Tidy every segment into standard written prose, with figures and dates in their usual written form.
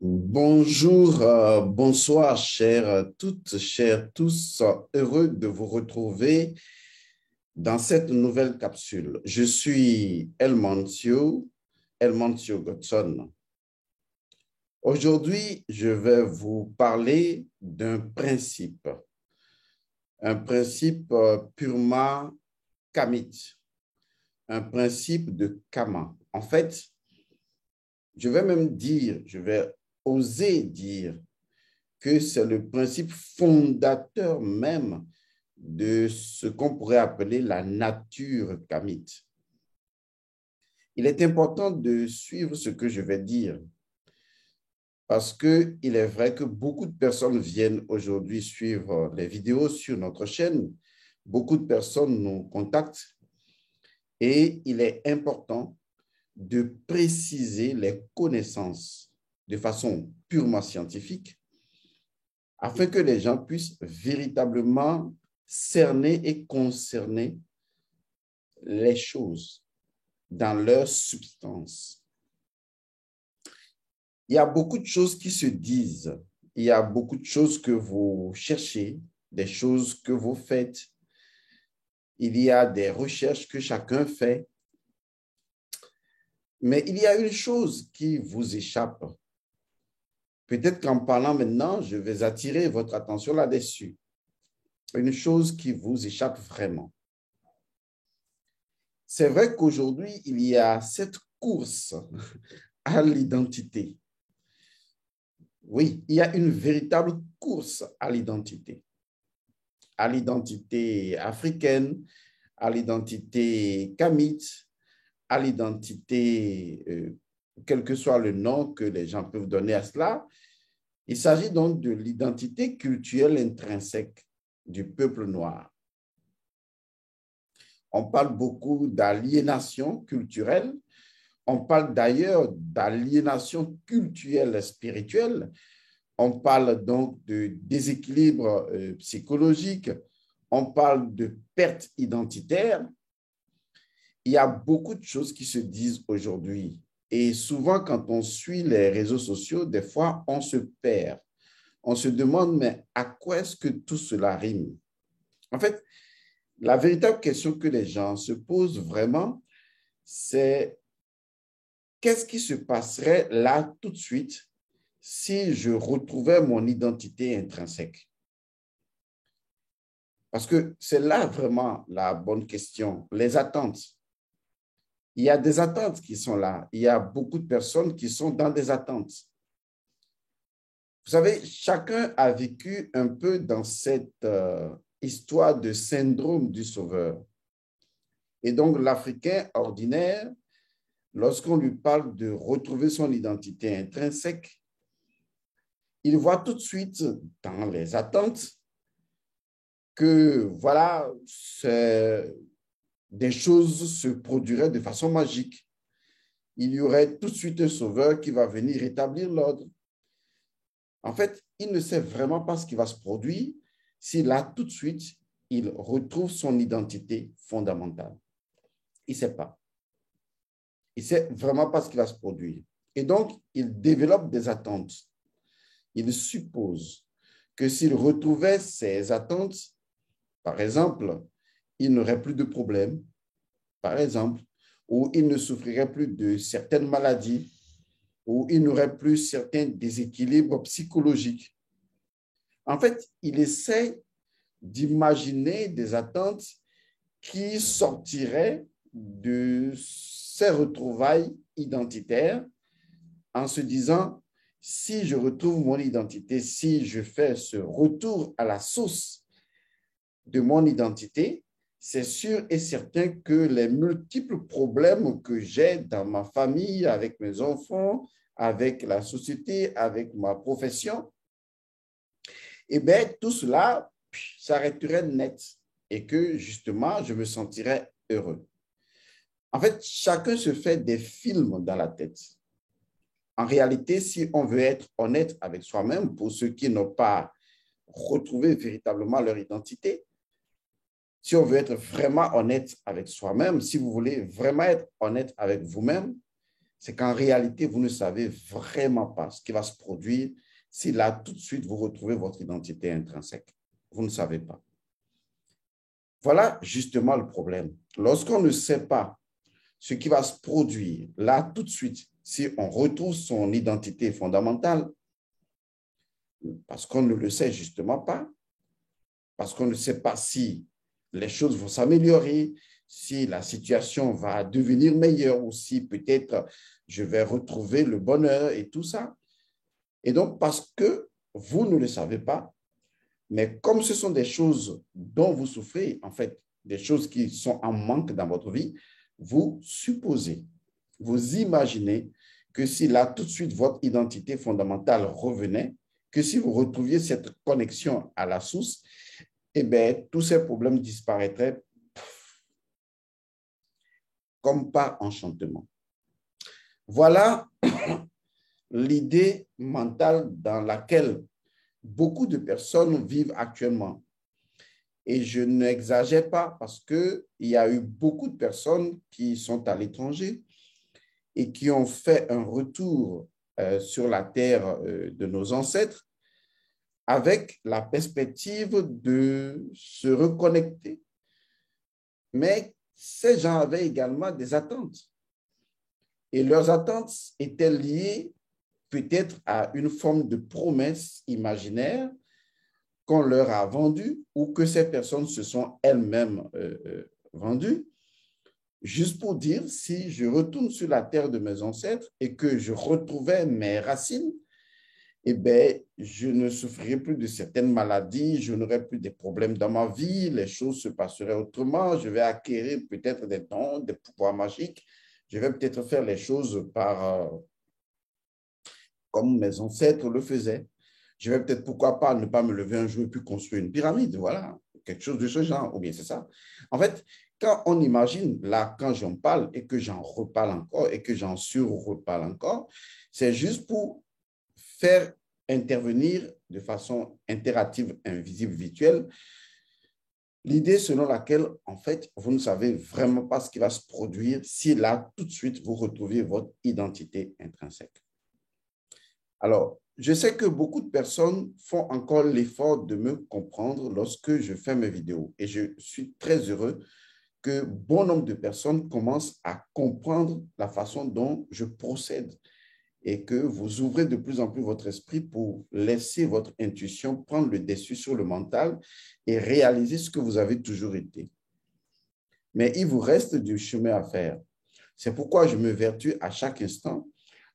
Bonjour, bonsoir, chères toutes, chers tous, heureux de vous retrouver dans cette nouvelle capsule. Je suis Elmancio Godson. Aujourd'hui, je vais vous parler d'un principe, purement kamite, un principe de Kama. En fait, je vais oser dire que c'est le principe fondateur même de ce qu'on pourrait appeler la nature kamite. Il est important de suivre ce que je vais dire parce qu'il est vrai que beaucoup de personnes viennent aujourd'hui suivre les vidéos sur notre chaîne. Beaucoup de personnes nous contactent et il est important de préciser les connaissances de façon purement scientifique afin que les gens puissent véritablement cerner et concerner les choses dans leur substance. Il y a beaucoup de choses qui se disent, il y a beaucoup de choses que vous cherchez, des choses que vous faites, il y a des recherches que chacun fait, mais il y a une chose qui vous échappe. Peut-être qu'en parlant maintenant, je vais attirer votre attention là-dessus. Une chose qui vous échappe vraiment. C'est vrai qu'aujourd'hui, il y a cette course à l'identité. Oui, il y a une véritable course à l'identité africaine, à l'identité kamite, à l'identité, quel que soit le nom que les gens peuvent donner à cela. Il s'agit donc de l'identité culturelle intrinsèque du peuple noir. On parle beaucoup d'aliénation culturelle. On parle d'ailleurs d'aliénation culturelle spirituelle. On parle donc de déséquilibre psychologique. On parle de perte identitaire. Il y a beaucoup de choses qui se disent aujourd'hui. Et souvent, quand on suit les réseaux sociaux, des fois, on se perd. On se demande, mais à quoi est-ce que tout cela rime? En fait, la véritable question que les gens se posent vraiment, c'est qu'est-ce qui se passerait là tout de suite si je retrouvais mon identité intrinsèque? Parce que c'est là vraiment la bonne question, les attentes. Il y a des attentes qui sont là. Il y a beaucoup de personnes qui sont dans des attentes. Vous savez, chacun a vécu un peu dans cette histoire de syndrome du sauveur. Et donc, l'Africain ordinaire, lorsqu'on lui parle de retrouver son identité intrinsèque, il voit tout de suite dans les attentes que, voilà, des choses se produiraient de façon magique. Il y aurait tout de suite un sauveur qui va venir rétablir l'ordre. En fait, il ne sait vraiment pas ce qui va se produire si là, tout de suite, il retrouve son identité fondamentale. Il ne sait pas. Il ne sait vraiment pas ce qui va se produire. Et donc, il développe des attentes. Il suppose que s'il retrouvait ses attentes, par exemple, il n'aurait plus de problèmes, par exemple, ou il ne souffrirait plus de certaines maladies, ou il n'aurait plus certains déséquilibres psychologiques. En fait, il essaie d'imaginer des attentes qui sortiraient de ces retrouvailles identitaires en se disant, si je retrouve mon identité, si je fais ce retour à la source de mon identité, c'est sûr et certain que les multiples problèmes que j'ai dans ma famille, avec mes enfants, avec la société, avec ma profession, eh bien, tout cela s'arrêterait net et que, justement, je me sentirais heureux. En fait, chacun se fait des films dans la tête. En réalité, si on veut être honnête avec soi-même, pour ceux qui n'ont pas retrouvé véritablement leur identité, si on veut être vraiment honnête avec soi-même, si vous voulez vraiment être honnête avec vous-même, c'est qu'en réalité, vous ne savez vraiment pas ce qui va se produire si là, tout de suite, vous retrouvez votre identité intrinsèque. Vous ne savez pas. Voilà justement le problème. Lorsqu'on ne sait pas ce qui va se produire là, tout de suite, si on retrouve son identité fondamentale, parce qu'on ne le sait justement pas, parce qu'on ne sait pas si les choses vont s'améliorer, si la situation va devenir meilleure ou si peut-être je vais retrouver le bonheur et tout ça. Et donc, parce que vous ne le savez pas, mais comme ce sont des choses dont vous souffrez, en fait, des choses qui sont en manque dans votre vie, vous supposez, vous imaginez que si là, tout de suite, votre identité fondamentale revenait, que si vous retrouviez cette connexion à la source, eh bien, tous ces problèmes disparaîtraient comme par enchantement. Voilà l'idée mentale dans laquelle beaucoup de personnes vivent actuellement. Et je n'exagère pas parce qu'il y a eu beaucoup de personnes qui sont à l'étranger et qui ont fait un retour sur la terre de nos ancêtres avec la perspective de se reconnecter. Mais ces gens avaient également des attentes. Et leurs attentes étaient liées peut-être à une forme de promesse imaginaire qu'on leur a vendue ou que ces personnes se sont elles-mêmes vendues, juste pour dire, si je retourne sur la terre de mes ancêtres et que je retrouvais mes racines, eh bien, je ne souffrirais plus de certaines maladies, je n'aurais plus de problèmes dans ma vie, les choses se passeraient autrement, je vais acquérir peut-être des dons, des pouvoirs magiques, je vais peut-être faire les choses comme mes ancêtres le faisaient. Je vais peut-être, pourquoi pas, ne pas me lever un jour et puis construire une pyramide, voilà, quelque chose de ce genre, ou bien c'est ça. En fait, quand on imagine, là, quand j'en parle et que j'en reparle encore et que j'en sur-reparle encore, c'est juste pour faire intervenir de façon interactive, invisible, virtuelle, l'idée selon laquelle, en fait, vous ne savez vraiment pas ce qui va se produire si là, tout de suite, vous retrouvez votre identité intrinsèque. Alors, je sais que beaucoup de personnes font encore l'effort de me comprendre lorsque je fais mes vidéos et je suis très heureux que bon nombre de personnes commencent à comprendre la façon dont je procède et que vous ouvrez de plus en plus votre esprit pour laisser votre intuition prendre le dessus sur le mental et réaliser ce que vous avez toujours été. Mais il vous reste du chemin à faire. C'est pourquoi je me vertue à chaque instant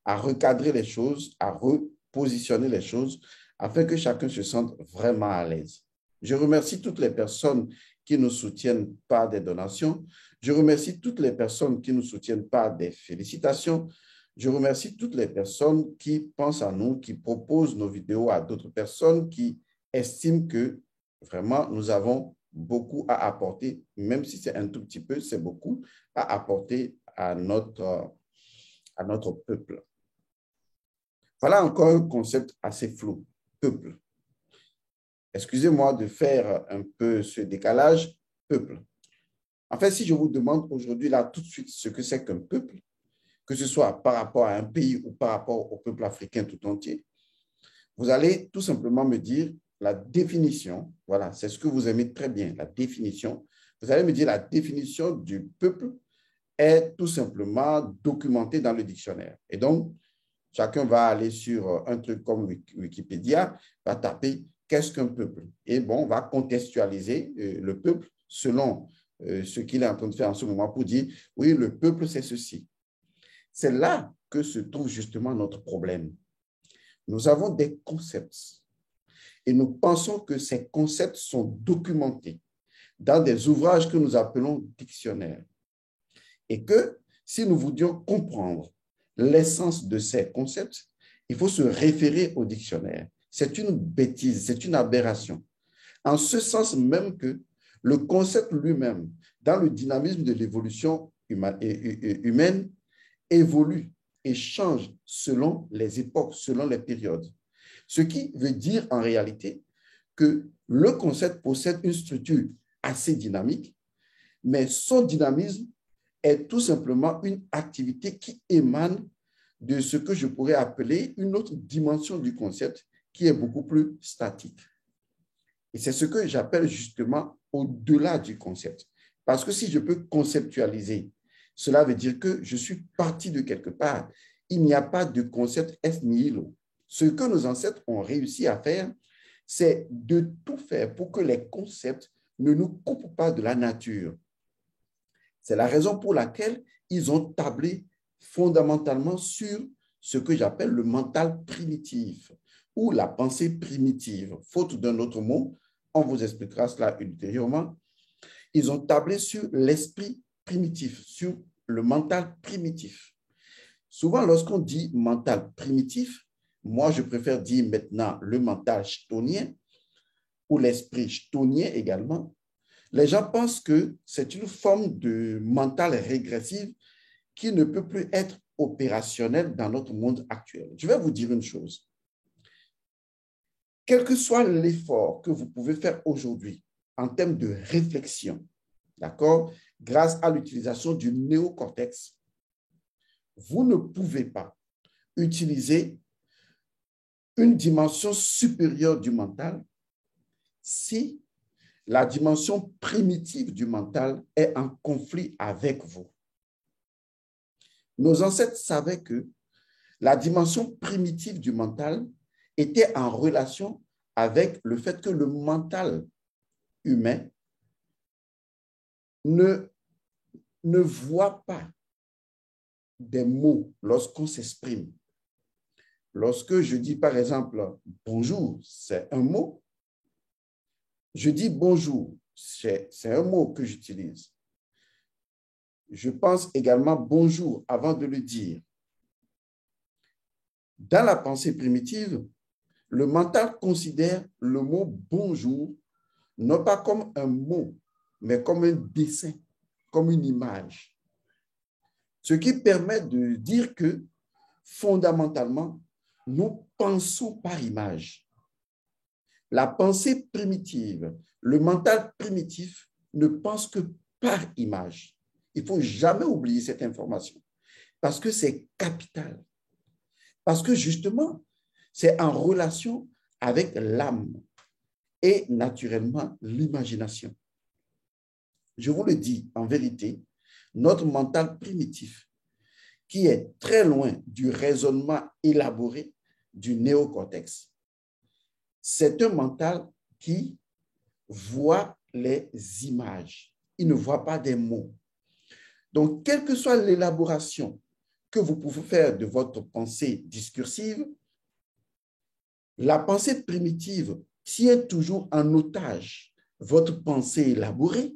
à recadrer les choses, à repositionner les choses afin que chacun se sente vraiment à l'aise. Je remercie toutes les personnes qui nous soutiennent par des donations. Je remercie toutes les personnes qui nous soutiennent par des félicitations. Je remercie toutes les personnes qui pensent à nous, qui proposent nos vidéos à d'autres personnes, qui estiment que vraiment nous avons beaucoup à apporter, même si c'est un tout petit peu, c'est beaucoup à apporter à notre peuple. Voilà encore un concept assez flou, peuple. Excusez-moi de faire un peu ce décalage, peuple. En fait, si je vous demande aujourd'hui, là, tout de suite, ce que c'est qu'un peuple, que ce soit par rapport à un pays ou par rapport au peuple africain tout entier, vous allez tout simplement me dire la définition, voilà, c'est ce que vous aimez très bien, la définition. Vous allez me dire la définition du peuple est tout simplement documentée dans le dictionnaire. Et donc, chacun va aller sur un truc comme Wikipédia, va taper qu'est-ce qu'un peuple. Et bon, on va contextualiser le peuple selon ce qu'il est en train de faire en ce moment pour dire, oui, le peuple, c'est ceci. C'est là que se trouve justement notre problème. Nous avons des concepts et nous pensons que ces concepts sont documentés dans des ouvrages que nous appelons dictionnaires. Et que si nous voulions comprendre l'essence de ces concepts, il faut se référer au dictionnaire. C'est une bêtise, c'est une aberration. En ce sens même que le concept lui-même, dans le dynamisme de l'évolution humaine, évolue et change selon les époques, selon les périodes. Ce qui veut dire en réalité que le concept possède une structure assez dynamique, mais son dynamisme est tout simplement une activité qui émane de ce que je pourrais appeler une autre dimension du concept qui est beaucoup plus statique. Et c'est ce que j'appelle justement au-delà du concept. Parce que si je peux conceptualiser, cela veut dire que je suis parti de quelque part. Il n'y a pas de concept est nihilo. Ce que nos ancêtres ont réussi à faire, c'est de tout faire pour que les concepts ne nous coupent pas de la nature. C'est la raison pour laquelle ils ont tablé fondamentalement sur ce que j'appelle le mental primitif ou la pensée primitive. Faute d'un autre mot, on vous expliquera cela ultérieurement. Ils ont tablé sur l'esprit primitif, sur le mental primitif. Souvent, lorsqu'on dit mental primitif, moi, je préfère dire maintenant le mental chthonien ou l'esprit chthonien également. Les gens pensent que c'est une forme de mental régressive qui ne peut plus être opérationnelle dans notre monde actuel. Je vais vous dire une chose. Quel que soit l'effort que vous pouvez faire aujourd'hui en termes de réflexion, d'accord, grâce à l'utilisation du néocortex, vous ne pouvez pas utiliser une dimension supérieure du mental si la dimension primitive du mental est en conflit avec vous. Nos ancêtres savaient que la dimension primitive du mental était en relation avec le fait que le mental humain ne voit pas des mots lorsqu'on s'exprime. Lorsque je dis par exemple bonjour, c'est un mot. Je dis bonjour, c'est un mot que j'utilise. Je pense également bonjour avant de le dire. Dans la pensée primitive, le mental considère le mot bonjour non pas comme un mot, mais comme un dessin, comme une image. Ce qui permet de dire que fondamentalement, nous pensons par image. La pensée primitive, le mental primitif ne pense que par image. Il ne faut jamais oublier cette information parce que c'est capital. Parce que justement, c'est en relation avec l'âme et naturellement l'imagination. Je vous le dis en vérité, notre mental primitif, qui est très loin du raisonnement élaboré du néocortex, c'est un mental qui voit les images. Il ne voit pas des mots. Donc, quelle que soit l'élaboration que vous pouvez faire de votre pensée discursive, la pensée primitive tient toujours en otage votre pensée élaborée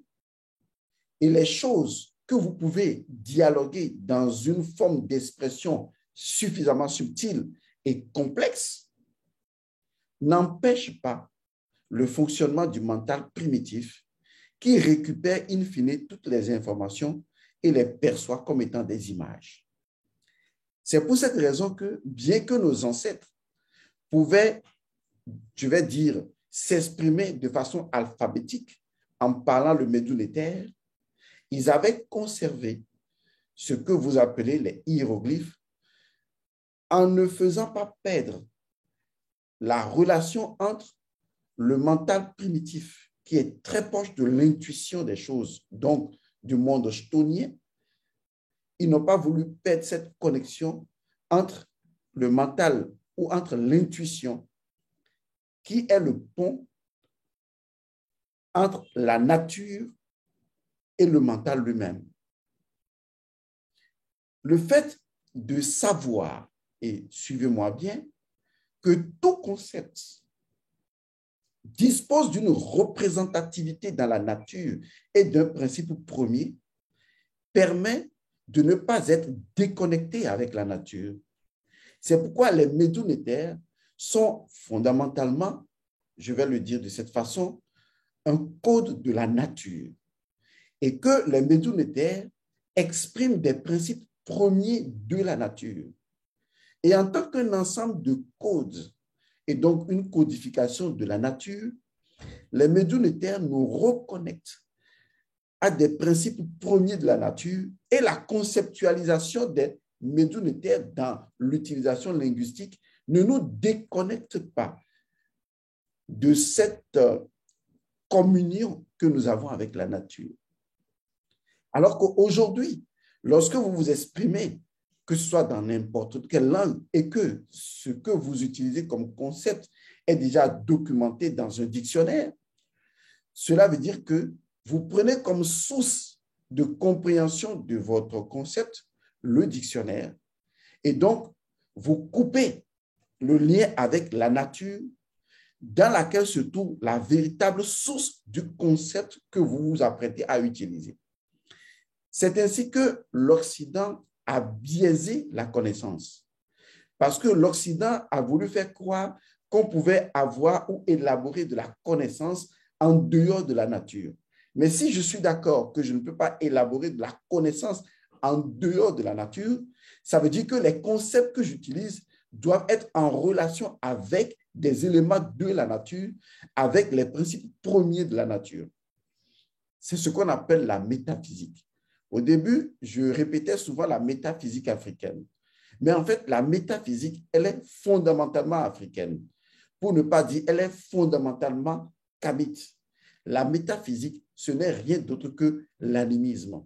et les choses que vous pouvez dialoguer dans une forme d'expression suffisamment subtile et complexe n'empêchent pas le fonctionnement du mental primitif qui récupère in fine toutes les informations et les perçoit comme étant des images. C'est pour cette raison que, bien que nos ancêtres pouvaient, je vais dire, s'exprimer de façon alphabétique en parlant le médounétaire, ils avaient conservé ce que vous appelez les hiéroglyphes en ne faisant pas perdre la relation entre le mental primitif, qui est très proche de l'intuition des choses, donc du monde chthonien. Ils n'ont pas voulu perdre cette connexion entre le mental ou entre l'intuition, qui est le pont entre la nature et le mental lui-même. Le fait de savoir, et suivez-moi bien, que tout concept dispose d'une représentativité dans la nature et d'un principe premier, permet de ne pas être déconnecté avec la nature. C'est pourquoi les médounétaires sont fondamentalement, je vais le dire de cette façon, un code de la nature. Et que les médounétaires expriment des principes premiers de la nature. Et en tant qu'un ensemble de codes, et donc une codification de la nature, les médounétaires nous reconnectent à des principes premiers de la nature et la conceptualisation des Medoune était dans l'utilisation linguistique, ne nous déconnecte pas de cette communion que nous avons avec la nature. Alors qu'aujourd'hui, lorsque vous vous exprimez, que ce soit dans n'importe quelle langue, et que ce que vous utilisez comme concept est déjà documenté dans un dictionnaire, cela veut dire que vous prenez comme source de compréhension de votre concept le dictionnaire, et donc vous coupez le lien avec la nature dans laquelle se trouve la véritable source du concept que vous vous apprêtez à utiliser. C'est ainsi que l'Occident a biaisé la connaissance. Parce que l'Occident a voulu faire croire qu'on pouvait avoir ou élaborer de la connaissance en dehors de la nature. Mais si je suis d'accord que je ne peux pas élaborer de la connaissance en dehors de la nature, ça veut dire que les concepts que j'utilise doivent être en relation avec des éléments de la nature, avec les principes premiers de la nature. C'est ce qu'on appelle la métaphysique. Au début, je répétais souvent la métaphysique africaine. Mais en fait, la métaphysique, elle est fondamentalement africaine. Pour ne pas dire, elle est fondamentalement kamite. La métaphysique, ce n'est rien d'autre que l'animisme.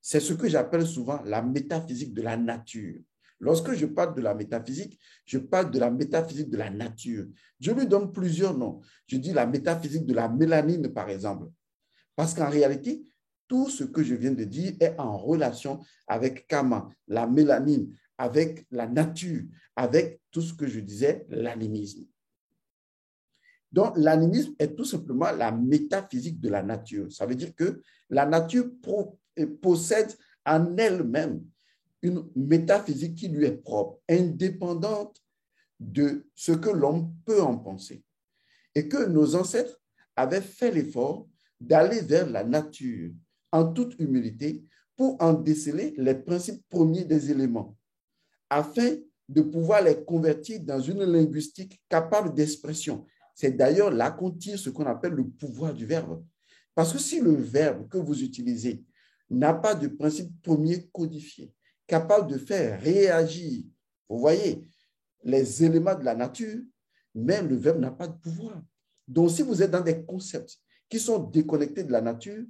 C'est ce que j'appelle souvent la métaphysique de la nature. Lorsque je parle de la métaphysique, je parle de la métaphysique de la nature. Je lui donne plusieurs noms. Je dis la métaphysique de la mélanine, par exemple. Parce qu'en réalité, tout ce que je viens de dire est en relation avec Kama, la mélanine, avec la nature, avec tout ce que je disais, l'animisme. Donc, l'animisme est tout simplement la métaphysique de la nature. Ça veut dire que la nature possède en elle-même une métaphysique qui lui est propre, indépendante de ce que l'homme peut en penser. Et que nos ancêtres avaient fait l'effort d'aller vers la nature en toute humilité pour en déceler les principes premiers des éléments, afin de pouvoir les convertir dans une linguistique capable d'expression. C'est d'ailleurs là qu'on tire ce qu'on appelle le pouvoir du verbe. Parce que si le verbe que vous utilisez n'a pas de principe premier codifié, capable de faire réagir, vous voyez, les éléments de la nature, même le verbe n'a pas de pouvoir. Donc, si vous êtes dans des concepts qui sont déconnectés de la nature,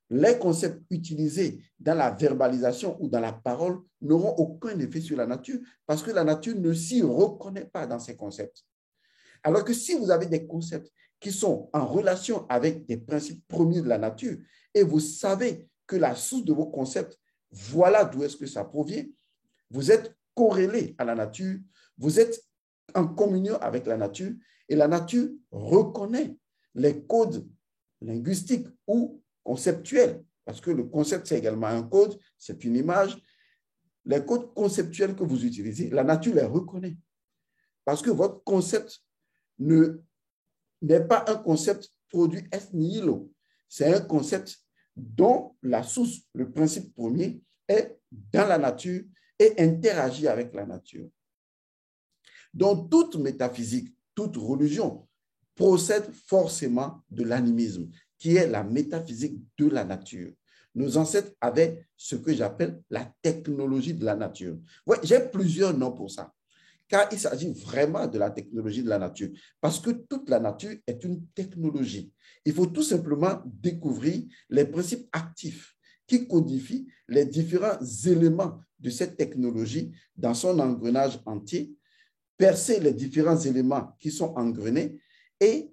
les concepts utilisés dans la verbalisation ou dans la parole n'auront aucun effet sur la nature parce que la nature ne s'y reconnaît pas dans ces concepts. Alors que si vous avez des concepts qui sont en relation avec des principes premiers de la nature et vous savez que la source de vos concepts, voilà d'où est-ce que ça provient, vous êtes corrélé à la nature, vous êtes en communion avec la nature et la nature reconnaît les codes linguistiques ou conceptuels, parce que le concept, c'est également un code, c'est une image. Les codes conceptuels que vous utilisez, la nature les reconnaît. Parce que votre concept n'est pas un concept produit ex nihilo. C'est un concept dont la source, le principe premier, est dans la nature et interagit avec la nature. Donc, toute métaphysique, toute religion procède forcément de l'animisme, qui est la métaphysique de la nature. Nos ancêtres avaient ce que j'appelle la technologie de la nature. Ouais, j'ai plusieurs noms pour ça, car il s'agit vraiment de la technologie de la nature, parce que toute la nature est une technologie. Il faut tout simplement découvrir les principes actifs qui codifient les différents éléments de cette technologie dans son engrenage entier, percer les différents éléments qui sont engrenés et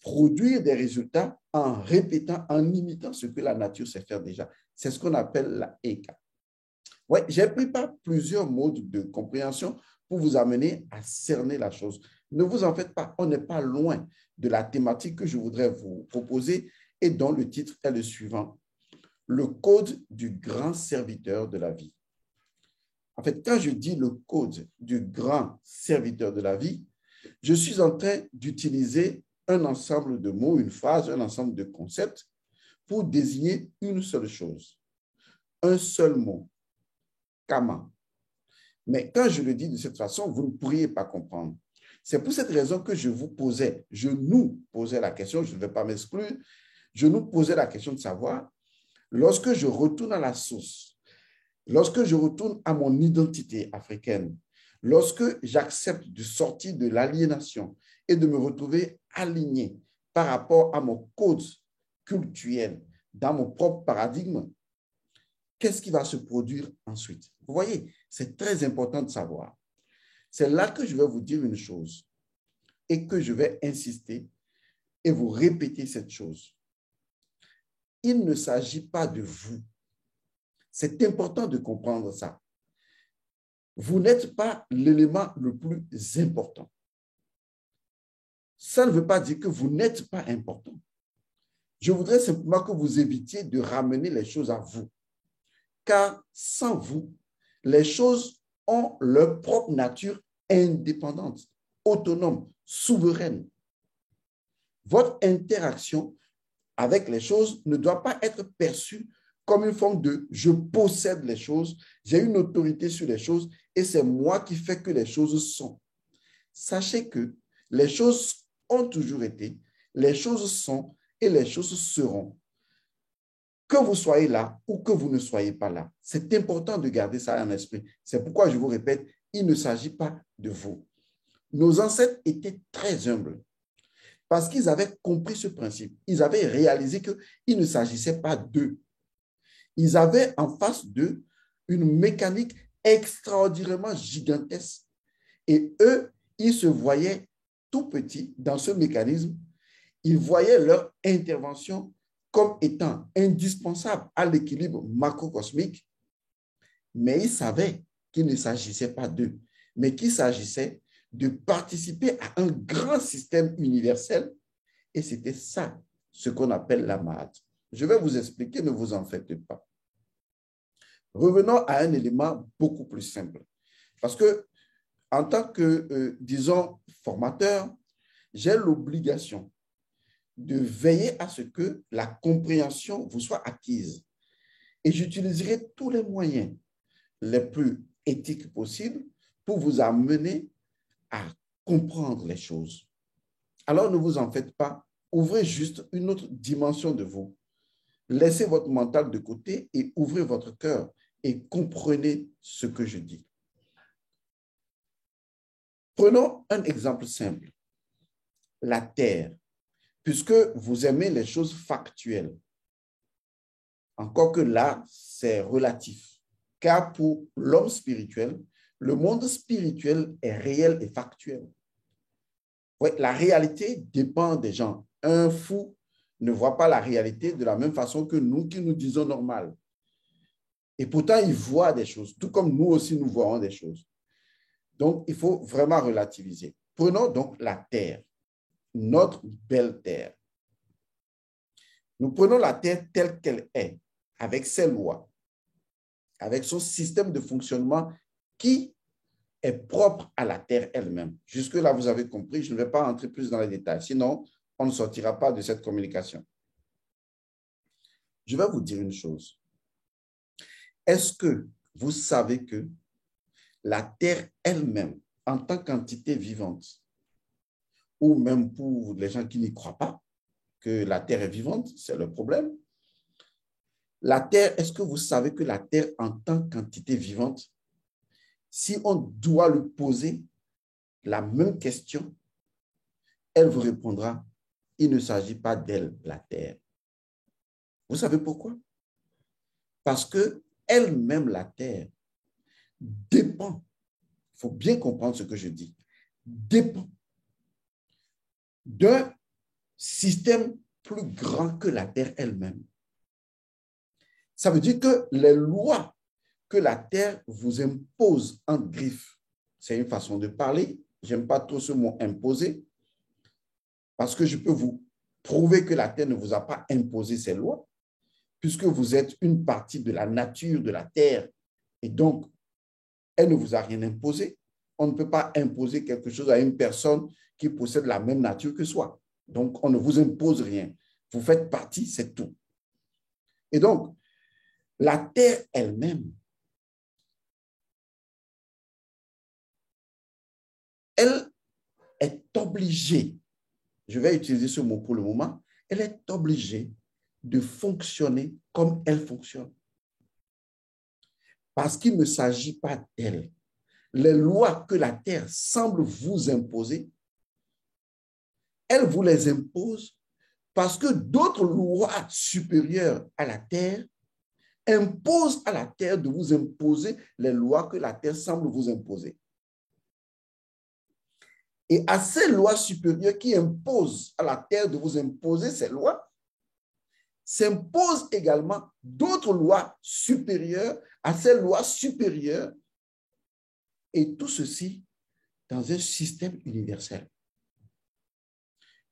produire des résultats en répétant, en imitant ce que la nature sait faire déjà. C'est ce qu'on appelle la Eka. Ouais, j'ai pris par plusieurs modes de compréhension pour vous amener à cerner la chose. Ne vous en faites pas, on n'est pas loin de la thématique que je voudrais vous proposer et dont le titre est le suivant: le code du grand serviteur de la vie. En fait, quand je dis le code du grand serviteur de la vie, je suis en train d'utiliser un ensemble de mots, une phrase, un ensemble de concepts pour désigner une seule chose, un seul mot, Kama. Mais quand je le dis de cette façon, vous ne pourriez pas comprendre. C'est pour cette raison que je nous posais la question, je ne vais pas m'exclure, je nous posais la question de savoir, lorsque je retourne à la source, lorsque je retourne à mon identité africaine, lorsque j'accepte de sortir de l'aliénation et de me retrouver aligné par rapport à mon code culturel, dans mon propre paradigme, qu'est-ce qui va se produire ensuite? Vous voyez, c'est très important de savoir. C'est là que je vais vous dire une chose et que je vais insister et vous répéter cette chose. Il ne s'agit pas de vous. C'est important de comprendre ça. Vous n'êtes pas l'élément le plus important. Ça ne veut pas dire que vous n'êtes pas important. Je voudrais simplement que vous évitiez de ramener les choses à vous. Car sans vous, les choses ont leur propre nature indépendante, autonome, souveraine. Votre interaction avec les choses ne doit pas être perçue comme une forme de « je possède les choses, j'ai une autorité sur les choses et c'est moi qui fais que les choses sont ». Sachez que les choses ont toujours été, les choses sont et les choses seront. Que vous soyez là ou que vous ne soyez pas là, c'est important de garder ça en esprit. C'est pourquoi je vous répète, il ne s'agit pas de vous. Nos ancêtres étaient très humbles parce qu'ils avaient compris ce principe. Ils avaient réalisé qu'il ne s'agissait pas d'eux. Ils avaient en face d'eux une mécanique extraordinairement gigantesque. Et eux, ils se voyaient tout petits dans ce mécanisme. Ils voyaient leur intervention comme étant indispensable à l'équilibre macrocosmique, mais ils savaient qu'il ne s'agissait pas d'eux, mais qu'il s'agissait de participer à un grand système universel, et c'était ça, ce qu'on appelle la Ma'at. Je vais vous expliquer, ne vous en faites pas. Revenons à un élément beaucoup plus simple, parce que en tant que, disons, formateur, j'ai l'obligation de veiller à ce que la compréhension vous soit acquise. Et j'utiliserai tous les moyens les plus éthiques possibles pour vous amener à comprendre les choses. Alors ne vous en faites pas, ouvrez juste une autre dimension de vous. Laissez votre mental de côté et ouvrez votre cœur et comprenez ce que je dis. Prenons un exemple simple. La terre. Puisque vous aimez les choses factuelles. Encore que là, c'est relatif. Car pour l'homme spirituel, le monde spirituel est réel et factuel. Ouais, la réalité dépend des gens. Un fou ne voit pas la réalité de la même façon que nous qui nous disons normal. Et pourtant, il voit des choses, tout comme nous aussi nous voyons des choses. Donc, il faut vraiment relativiser. Prenons donc la terre, notre belle terre. Nous prenons la terre telle qu'elle est, avec ses lois, avec son système de fonctionnement qui est propre à la terre elle-même. Jusque-là, vous avez compris, je ne vais pas entrer plus dans les détails, sinon on ne sortira pas de cette communication. Je vais vous dire une chose. Est-ce que vous savez que la terre elle-même, en tant qu'entité vivante, ou même pour les gens qui n'y croient pas, que la terre est vivante, c'est le problème. La terre, est-ce que vous savez que la terre en tant qu'entité vivante, si on doit lui poser la même question, elle vous répondra, il ne s'agit pas d'elle, la terre. Vous savez pourquoi? Parce que elle-même, la terre, dépend, il faut bien comprendre ce que je dis, dépend d'un système plus grand que la terre elle-même. Ça veut dire que les lois que la terre vous impose en griffe, c'est une façon de parler, j'aime pas trop ce mot imposer, parce que je peux vous prouver que la terre ne vous a pas imposé ces lois, puisque vous êtes une partie de la nature de la terre, et donc elle ne vous a rien imposé. On ne peut pas imposer quelque chose à une personne qui possède la même nature que soi. Donc, on ne vous impose rien. Vous faites partie, c'est tout. Et donc, la terre elle-même, elle est obligée, je vais utiliser ce mot pour le moment, elle est obligée de fonctionner comme elle fonctionne. parce qu'il ne s'agit pas d'elle. Les lois que la terre semble vous imposer, elle vous les impose parce que d'autres lois supérieures à la terre imposent à la terre de vous imposer les lois que la terre semble vous imposer. Et à ces lois supérieures qui imposent à la terre de vous imposer ces lois, s'imposent également d'autres lois supérieures à ces lois supérieures, et tout ceci dans un système universel.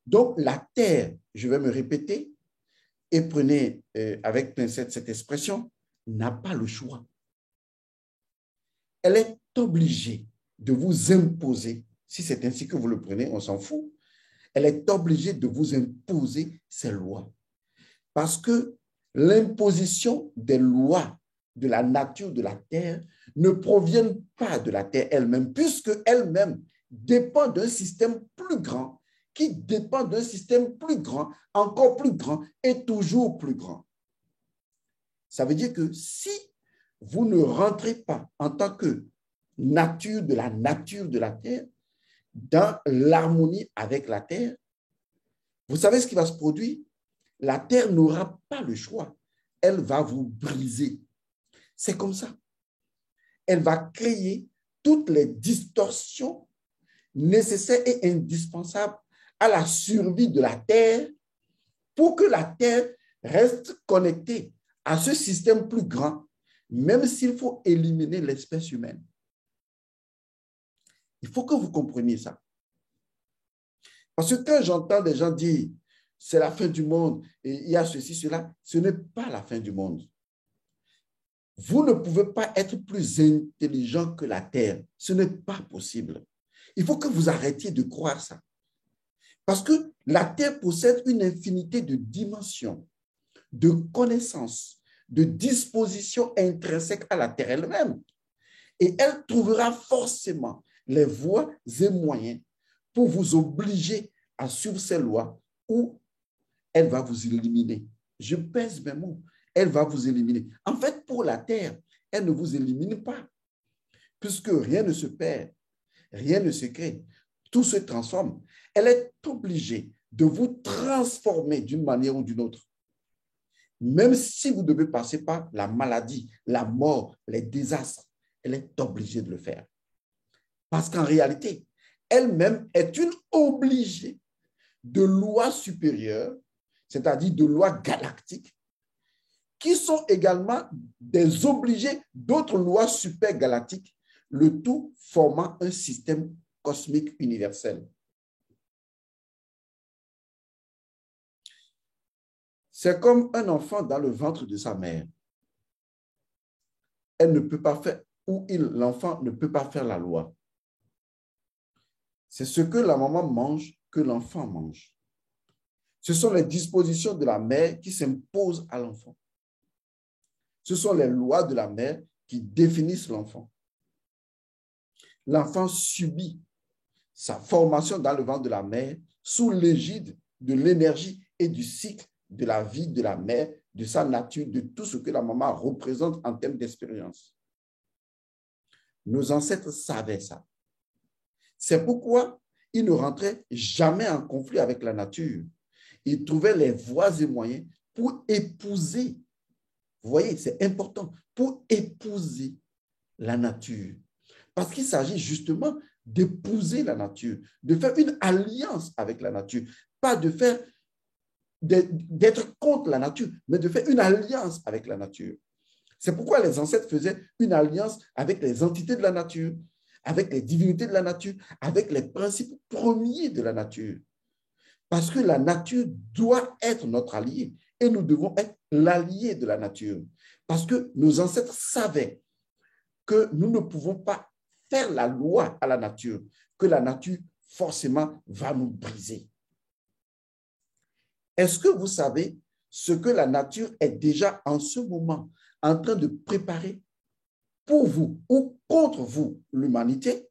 Donc, la terre, je vais me répéter, et prenez avec pincette cette expression, n'a pas le choix. Elle est obligée de vous imposer, si c'est ainsi que vous le prenez, on s'en fout, elle est obligée de vous imposer ses lois. Parce que l'imposition des lois de la nature de la terre ne proviennent pas de la terre elle-même, puisque elle-même dépend d'un système plus grand, qui dépend d'un système plus grand, encore plus grand et toujours plus grand. Ça veut dire que si vous ne rentrez pas en tant que nature de la terre, dans l'harmonie avec la terre, vous savez ce qui va se produire? La terre n'aura pas le choix. Elle va vous briser. C'est comme ça. Elle va créer toutes les distorsions nécessaires et indispensables à la survie de la terre pour que la terre reste connectée à ce système plus grand, même s'il faut éliminer l'espèce humaine. Il faut que vous compreniez ça. Parce que quand j'entends des gens dire c'est la fin du monde et il y a ceci, cela, ce n'est pas la fin du monde. Vous ne pouvez pas être plus intelligent que la Terre. Ce n'est pas possible. Il faut que vous arrêtiez de croire ça. Parce que la Terre possède une infinité de dimensions, de connaissances, de dispositions intrinsèques à la Terre elle-même. Et elle trouvera forcément les voies et moyens pour vous obliger à suivre ces lois ou elle va vous éliminer. Je pèse mes mots. Elle va vous éliminer. En fait, pour la terre, elle ne vous élimine pas, puisque rien ne se perd, rien ne se crée, tout se transforme. Elle est obligée de vous transformer d'une manière ou d'une autre. Même si vous devez passer par la maladie, la mort, les désastres, elle est obligée de le faire. Parce qu'en réalité, elle-même est une obligée de lois supérieures, c'est-à-dire de lois galactiques, qui sont également des obligés d'autres lois supergalactiques, le tout formant un système cosmique universel. C'est comme un enfant dans le ventre de sa mère. Elle ne peut pas faire, ou l'enfant ne peut pas faire la loi. C'est ce que la maman mange que l'enfant mange. Ce sont les dispositions de la mère qui s'imposent à l'enfant. Ce sont les lois de la mère qui définissent l'enfant. L'enfant subit sa formation dans le ventre de la mère sous l'égide de l'énergie et du cycle de la vie de la mère, de sa nature, de tout ce que la maman représente en termes d'expérience. Nos ancêtres savaient ça. C'est pourquoi ils ne rentraient jamais en conflit avec la nature. Ils trouvaient les voies et moyens pour épouser. Vous voyez, c'est important, pour épouser la nature. Parce qu'il s'agit justement d'épouser la nature, de faire une alliance avec la nature, pas de faire, d'être contre la nature, mais de faire une alliance avec la nature. C'est pourquoi les ancêtres faisaient une alliance avec les entités de la nature, avec les divinités de la nature, avec les principes premiers de la nature. Parce que la nature doit être notre allié et nous devons être l'allié de la nature. Parce que nos ancêtres savaient que nous ne pouvons pas faire la loi à la nature, que la nature forcément va nous briser. Est-ce que vous savez ce que la nature est déjà en ce moment en train de préparer pour vous ou contre vous, l'humanité,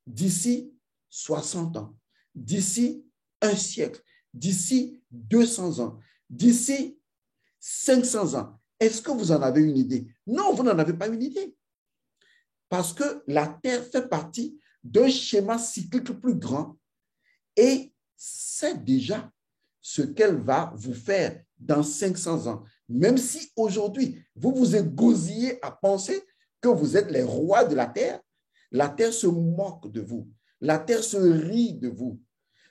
d'ici 60 ans, d'ici un siècle, d'ici 200 ans, d'ici 500 ans? Est-ce que vous en avez une idée? Non, vous n'en avez pas une idée. Parce que la Terre fait partie d'un schéma cyclique plus grand et c'est déjà ce qu'elle va vous faire dans 500 ans. Même si aujourd'hui, vous vous égosillez à penser que vous êtes les rois de la Terre se moque de vous. La Terre se rit de vous.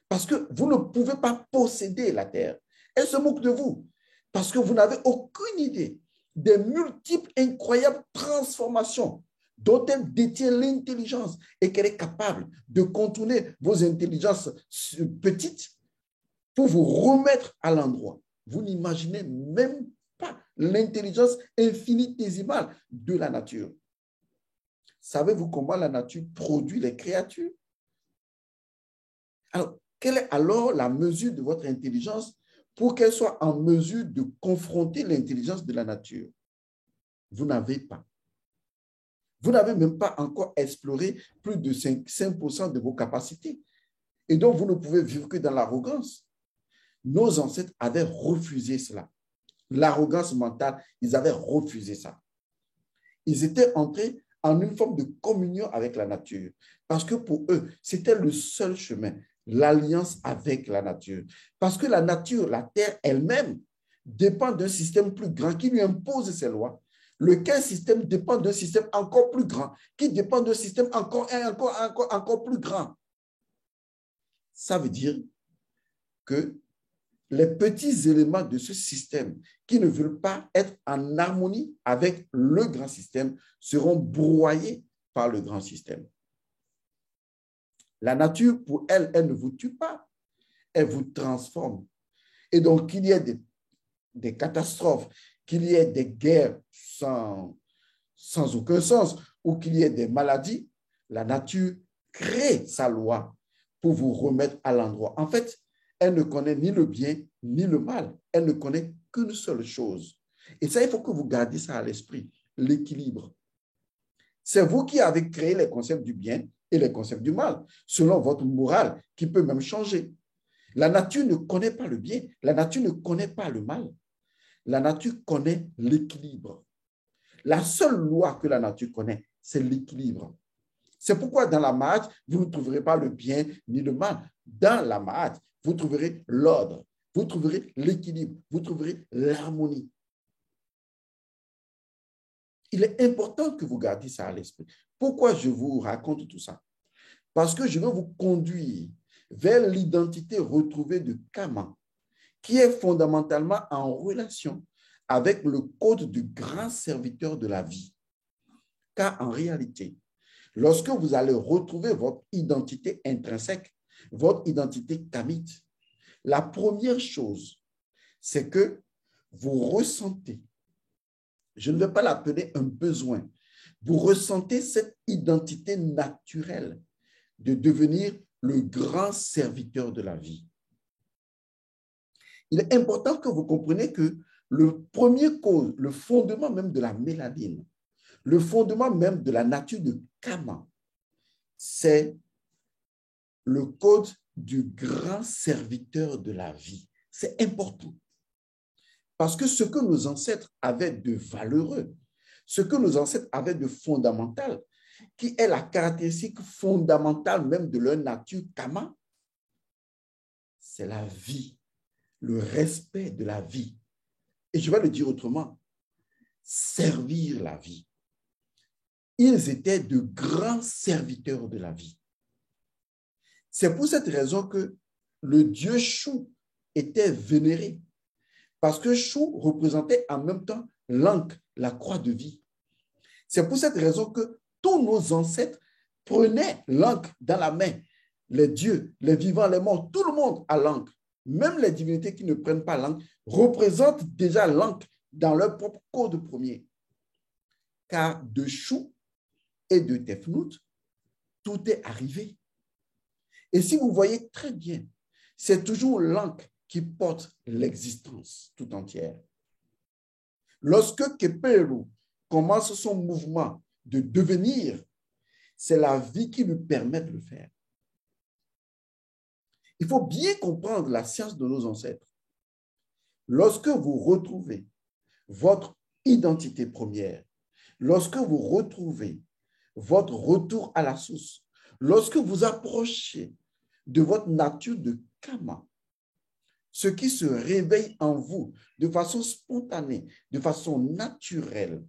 Parce que vous ne pouvez pas posséder la Terre. Elle se moque de vous. Parce que vous n'avez aucune idée des multiples, incroyables transformations dont elle détient l'intelligence et qu'elle est capable de contourner vos intelligences petites pour vous remettre à l'endroit. Vous n'imaginez même pas l'intelligence infinitésimale de la nature. Savez-vous comment la nature produit les créatures? Alors, quelle est alors la mesure de votre intelligence pour qu'elle soit en mesure de confronter l'intelligence de la nature? Vous n'avez pas. Vous n'avez même pas encore exploré plus de 5% de vos capacités. Et donc, vous ne pouvez vivre que dans l'arrogance. Nos ancêtres avaient refusé cela. L'arrogance mentale, ils avaient refusé ça. Ils étaient entrés en une forme de communion avec la nature. Parce que pour eux, c'était le seul chemin, l'alliance avec la nature. Parce que la nature, la terre elle-même, dépend d'un système plus grand qui lui impose ses lois. Lequel système dépend d'un système encore plus grand, qui dépend d'un système encore plus grand. Ça veut dire que les petits éléments de ce système qui ne veulent pas être en harmonie avec le grand système seront broyés par le grand système. La nature, pour elle, elle ne vous tue pas, elle vous transforme. Et donc, qu'il y ait des catastrophes, qu'il y ait des guerres sans aucun sens, ou qu'il y ait des maladies, la nature crée sa loi pour vous remettre à l'endroit. En fait, elle ne connaît ni le bien ni le mal. Elle ne connaît qu'une seule chose. Et ça, il faut que vous gardiez ça à l'esprit, l'équilibre. C'est vous qui avez créé les concepts du bien et les concepts du mal, selon votre morale, qui peut même changer. La nature ne connaît pas le bien, la nature ne connaît pas le mal. La nature connaît l'équilibre. La seule loi que la nature connaît, c'est l'équilibre. C'est pourquoi dans la Maat, vous ne trouverez pas le bien ni le mal. Dans la Maat, vous trouverez l'ordre, vous trouverez l'équilibre, vous trouverez l'harmonie. Il est important que vous gardiez ça à l'esprit. Pourquoi je vous raconte tout ça? Parce que je veux vous conduire vers l'identité retrouvée de Kama, qui est fondamentalement en relation avec le code du grand serviteur de la vie. Car en réalité, lorsque vous allez retrouver votre identité intrinsèque, votre identité kamite, la première chose, c'est que vous ressentez, je ne vais pas l'appeler un besoin, vous ressentez cette identité naturelle de devenir le grand serviteur de la vie. Il est important que vous compreniez que le premier cause, le fondement même de la mélanine, le fondement même de la nature de Kama, c'est le code du grand serviteur de la vie. C'est important. Parce que ce que nos ancêtres avaient de valeureux, ce que nos ancêtres avaient de fondamental, qui est la caractéristique fondamentale même de leur nature Kama, c'est la vie, le respect de la vie. Et je vais le dire autrement, servir la vie. Ils étaient de grands serviteurs de la vie. C'est pour cette raison que le dieu Shu était vénéré. Parce que Shu représentait en même temps l'Ankh, la croix de vie. C'est pour cette raison que tous nos ancêtres prenaient l'Ankh dans la main. Les dieux, les vivants, les morts, tout le monde a l'Ankh. Même les divinités qui ne prennent pas l'Ankh représentent déjà l'Ankh dans leur propre code premier. Car de Shu et de Tefnut, tout est arrivé. Et si vous voyez très bien, c'est toujours l'Ankh qui porte l'existence tout entière. Lorsque Keperu commence son mouvement de devenir, c'est la vie qui lui permet de le faire. Il faut bien comprendre la science de nos ancêtres. Lorsque vous retrouvez votre identité première, lorsque vous retrouvez votre retour à la source, lorsque vous approchez de votre nature de Kama, ce qui se réveille en vous de façon spontanée, de façon naturelle,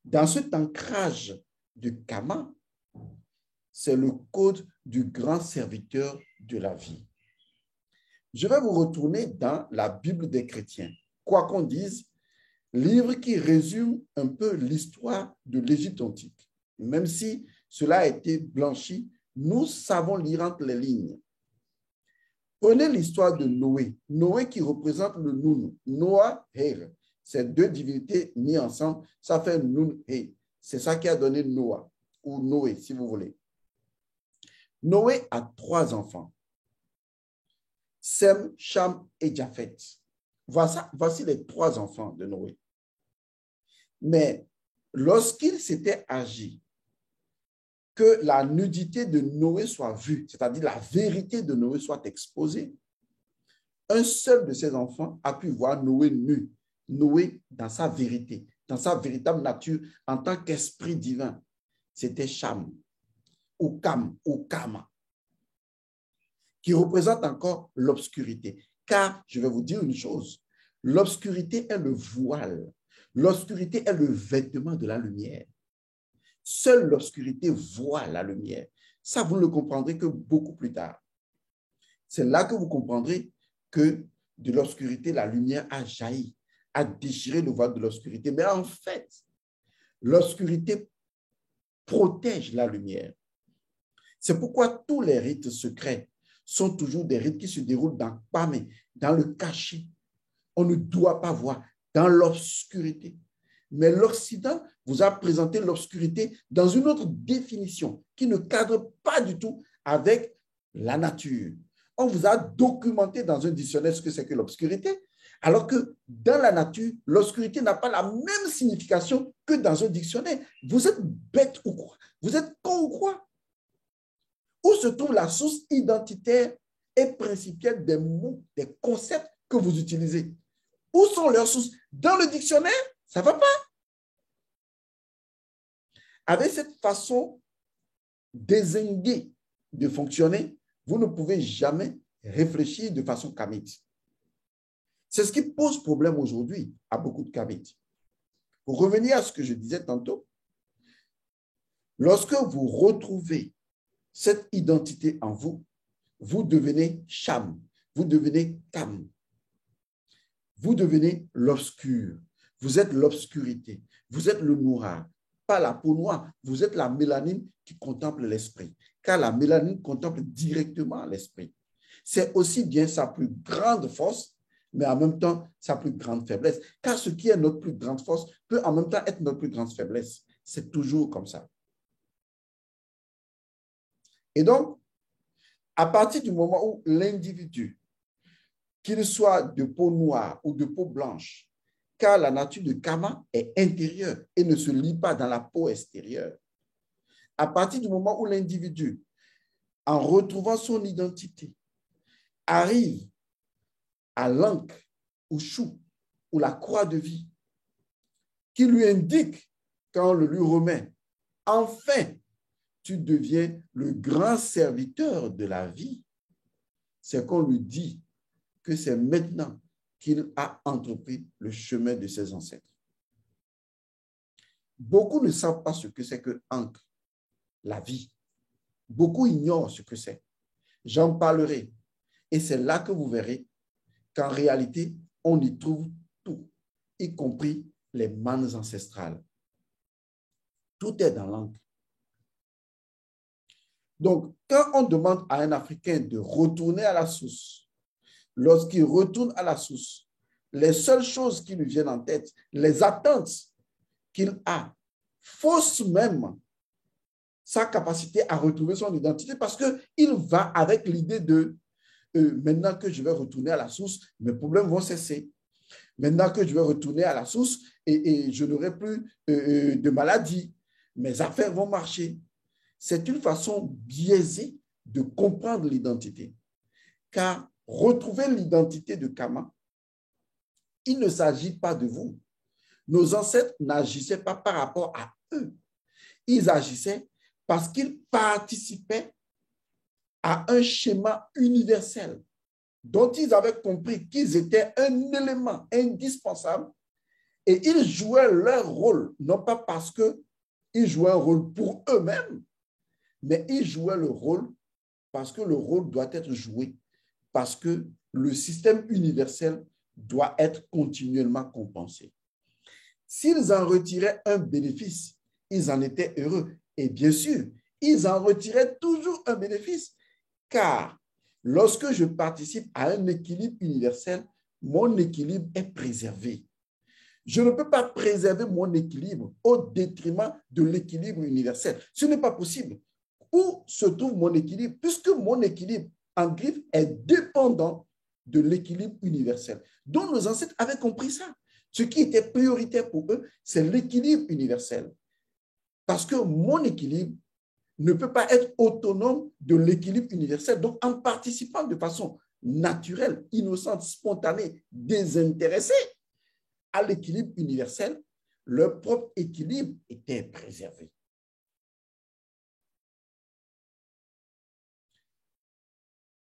dans cet ancrage de Kama, c'est le code du grand serviteur de la vie. Je vais vous retourner dans la Bible des chrétiens. Quoi qu'on dise, livre qui résume un peu l'histoire de l'Égypte antique. Même si cela a été blanchi, nous savons lire entre les lignes. Prenez l'histoire de Noé. Noé qui représente le Nun. Noah, Her. Ces deux divinités mises ensemble, ça fait Nun, He. C'est ça qui a donné Noah, ou Noé, si vous voulez. Noé a 3 enfants. Sem, Cham et Japhet. Voici les 3 enfants de Noé. Mais lorsqu'il s'était agi que la nudité de Noé soit vue, c'est-à-dire la vérité de Noé soit exposée, un seul de ses enfants a pu voir Noé nu, Noé dans sa vérité, dans sa véritable nature en tant qu'esprit divin. C'était Cham, ou Kam, ou Kama, qui représente encore l'obscurité. Car, je vais vous dire une chose, l'obscurité est le voile, l'obscurité est le vêtement de la lumière. Seule l'obscurité voit la lumière. Ça, vous ne le comprendrez que beaucoup plus tard. C'est là que vous comprendrez que de l'obscurité, la lumière a jailli, a déchiré le voile de l'obscurité. Mais en fait, l'obscurité protège la lumière. C'est pourquoi tous les rites secrets sont toujours des rites qui se déroulent dans le cachot. On ne doit pas voir dans l'obscurité. Mais l'Occident vous a présenté l'obscurité dans une autre définition qui ne cadre pas du tout avec la nature. On vous a documenté dans un dictionnaire ce que c'est que l'obscurité, alors que dans la nature, l'obscurité n'a pas la même signification que dans un dictionnaire. Vous êtes bête ou quoi? Vous êtes con ou quoi? Où se trouve la source identitaire et principielle des mots, des concepts que vous utilisez? Où sont leurs sources? Dans le dictionnaire? Ça ne va pas. Avec cette façon dézinguée de fonctionner, vous ne pouvez jamais réfléchir de façon kamite. C'est ce qui pose problème aujourd'hui à beaucoup de kamites. Pour revenir à ce que je disais tantôt, lorsque vous retrouvez cette identité en vous, vous devenez Cham, vous devenez Kam, vous devenez l'obscur, vous êtes l'obscurité, vous êtes le noir, pas la peau noire, vous êtes la mélanine qui contemple l'esprit, car la mélanine contemple directement l'esprit. C'est aussi bien sa plus grande force, mais en même temps sa plus grande faiblesse, car ce qui est notre plus grande force peut en même temps être notre plus grande faiblesse. C'est toujours comme ça. Et donc, à partir du moment où l'individu, qu'il soit de peau noire ou de peau blanche, car la nature de Kama est intérieure et ne se lie pas dans la peau extérieure. À partir du moment où l'individu, en retrouvant son identité, arrive à l'encre ou chou ou la croix de vie, qui lui indique, quand on le lui remet, enfin, tu deviens le grand serviteur de la vie, c'est qu'on lui dit que c'est maintenant qu'il a entrepris le chemin de ses ancêtres. Beaucoup ne savent pas ce que c'est que Ankh, la vie. Beaucoup ignorent ce que c'est. J'en parlerai. Et c'est là que vous verrez qu'en réalité, on y trouve tout, y compris les manes ancestrales. Tout est dans l'Ankh. Donc, quand on demande à un Africain de retourner à la source, lorsqu'il retourne à la source, les seules choses qui lui viennent en tête, les attentes qu'il a, faussent même sa capacité à retrouver son identité parce qu'il va avec l'idée de maintenant que je vais retourner à la source, mes problèmes vont cesser. Maintenant que je vais retourner à la source et je n'aurai plus de maladie, mes affaires vont marcher. C'est une façon biaisée de comprendre l'identité. Car retrouver l'identité de Kama, il ne s'agit pas de vous. Nos ancêtres n'agissaient pas par rapport à eux. Ils agissaient parce qu'ils participaient à un schéma universel dont ils avaient compris qu'ils étaient un élément indispensable et ils jouaient leur rôle, non pas parce qu'ils jouaient un rôle pour eux-mêmes, mais ils jouaient le rôle parce que le rôle doit être joué, parce que le système universel doit être continuellement compensé. S'ils en retiraient un bénéfice, ils en étaient heureux. Et bien sûr, ils en retiraient toujours un bénéfice, car lorsque je participe à un équilibre universel, mon équilibre est préservé. Je ne peux pas préserver mon équilibre au détriment de l'équilibre universel. Ce n'est pas possible. Où se trouve mon équilibre? Puisque mon équilibre en griffe est dépendant de l'équilibre universel. Donc, nos ancêtres avaient compris ça. Ce qui était prioritaire pour eux, c'est l'équilibre universel. Parce que mon équilibre ne peut pas être autonome de l'équilibre universel. Donc, en participant de façon naturelle, innocente, spontanée, désintéressée à l'équilibre universel, leur propre équilibre était préservé.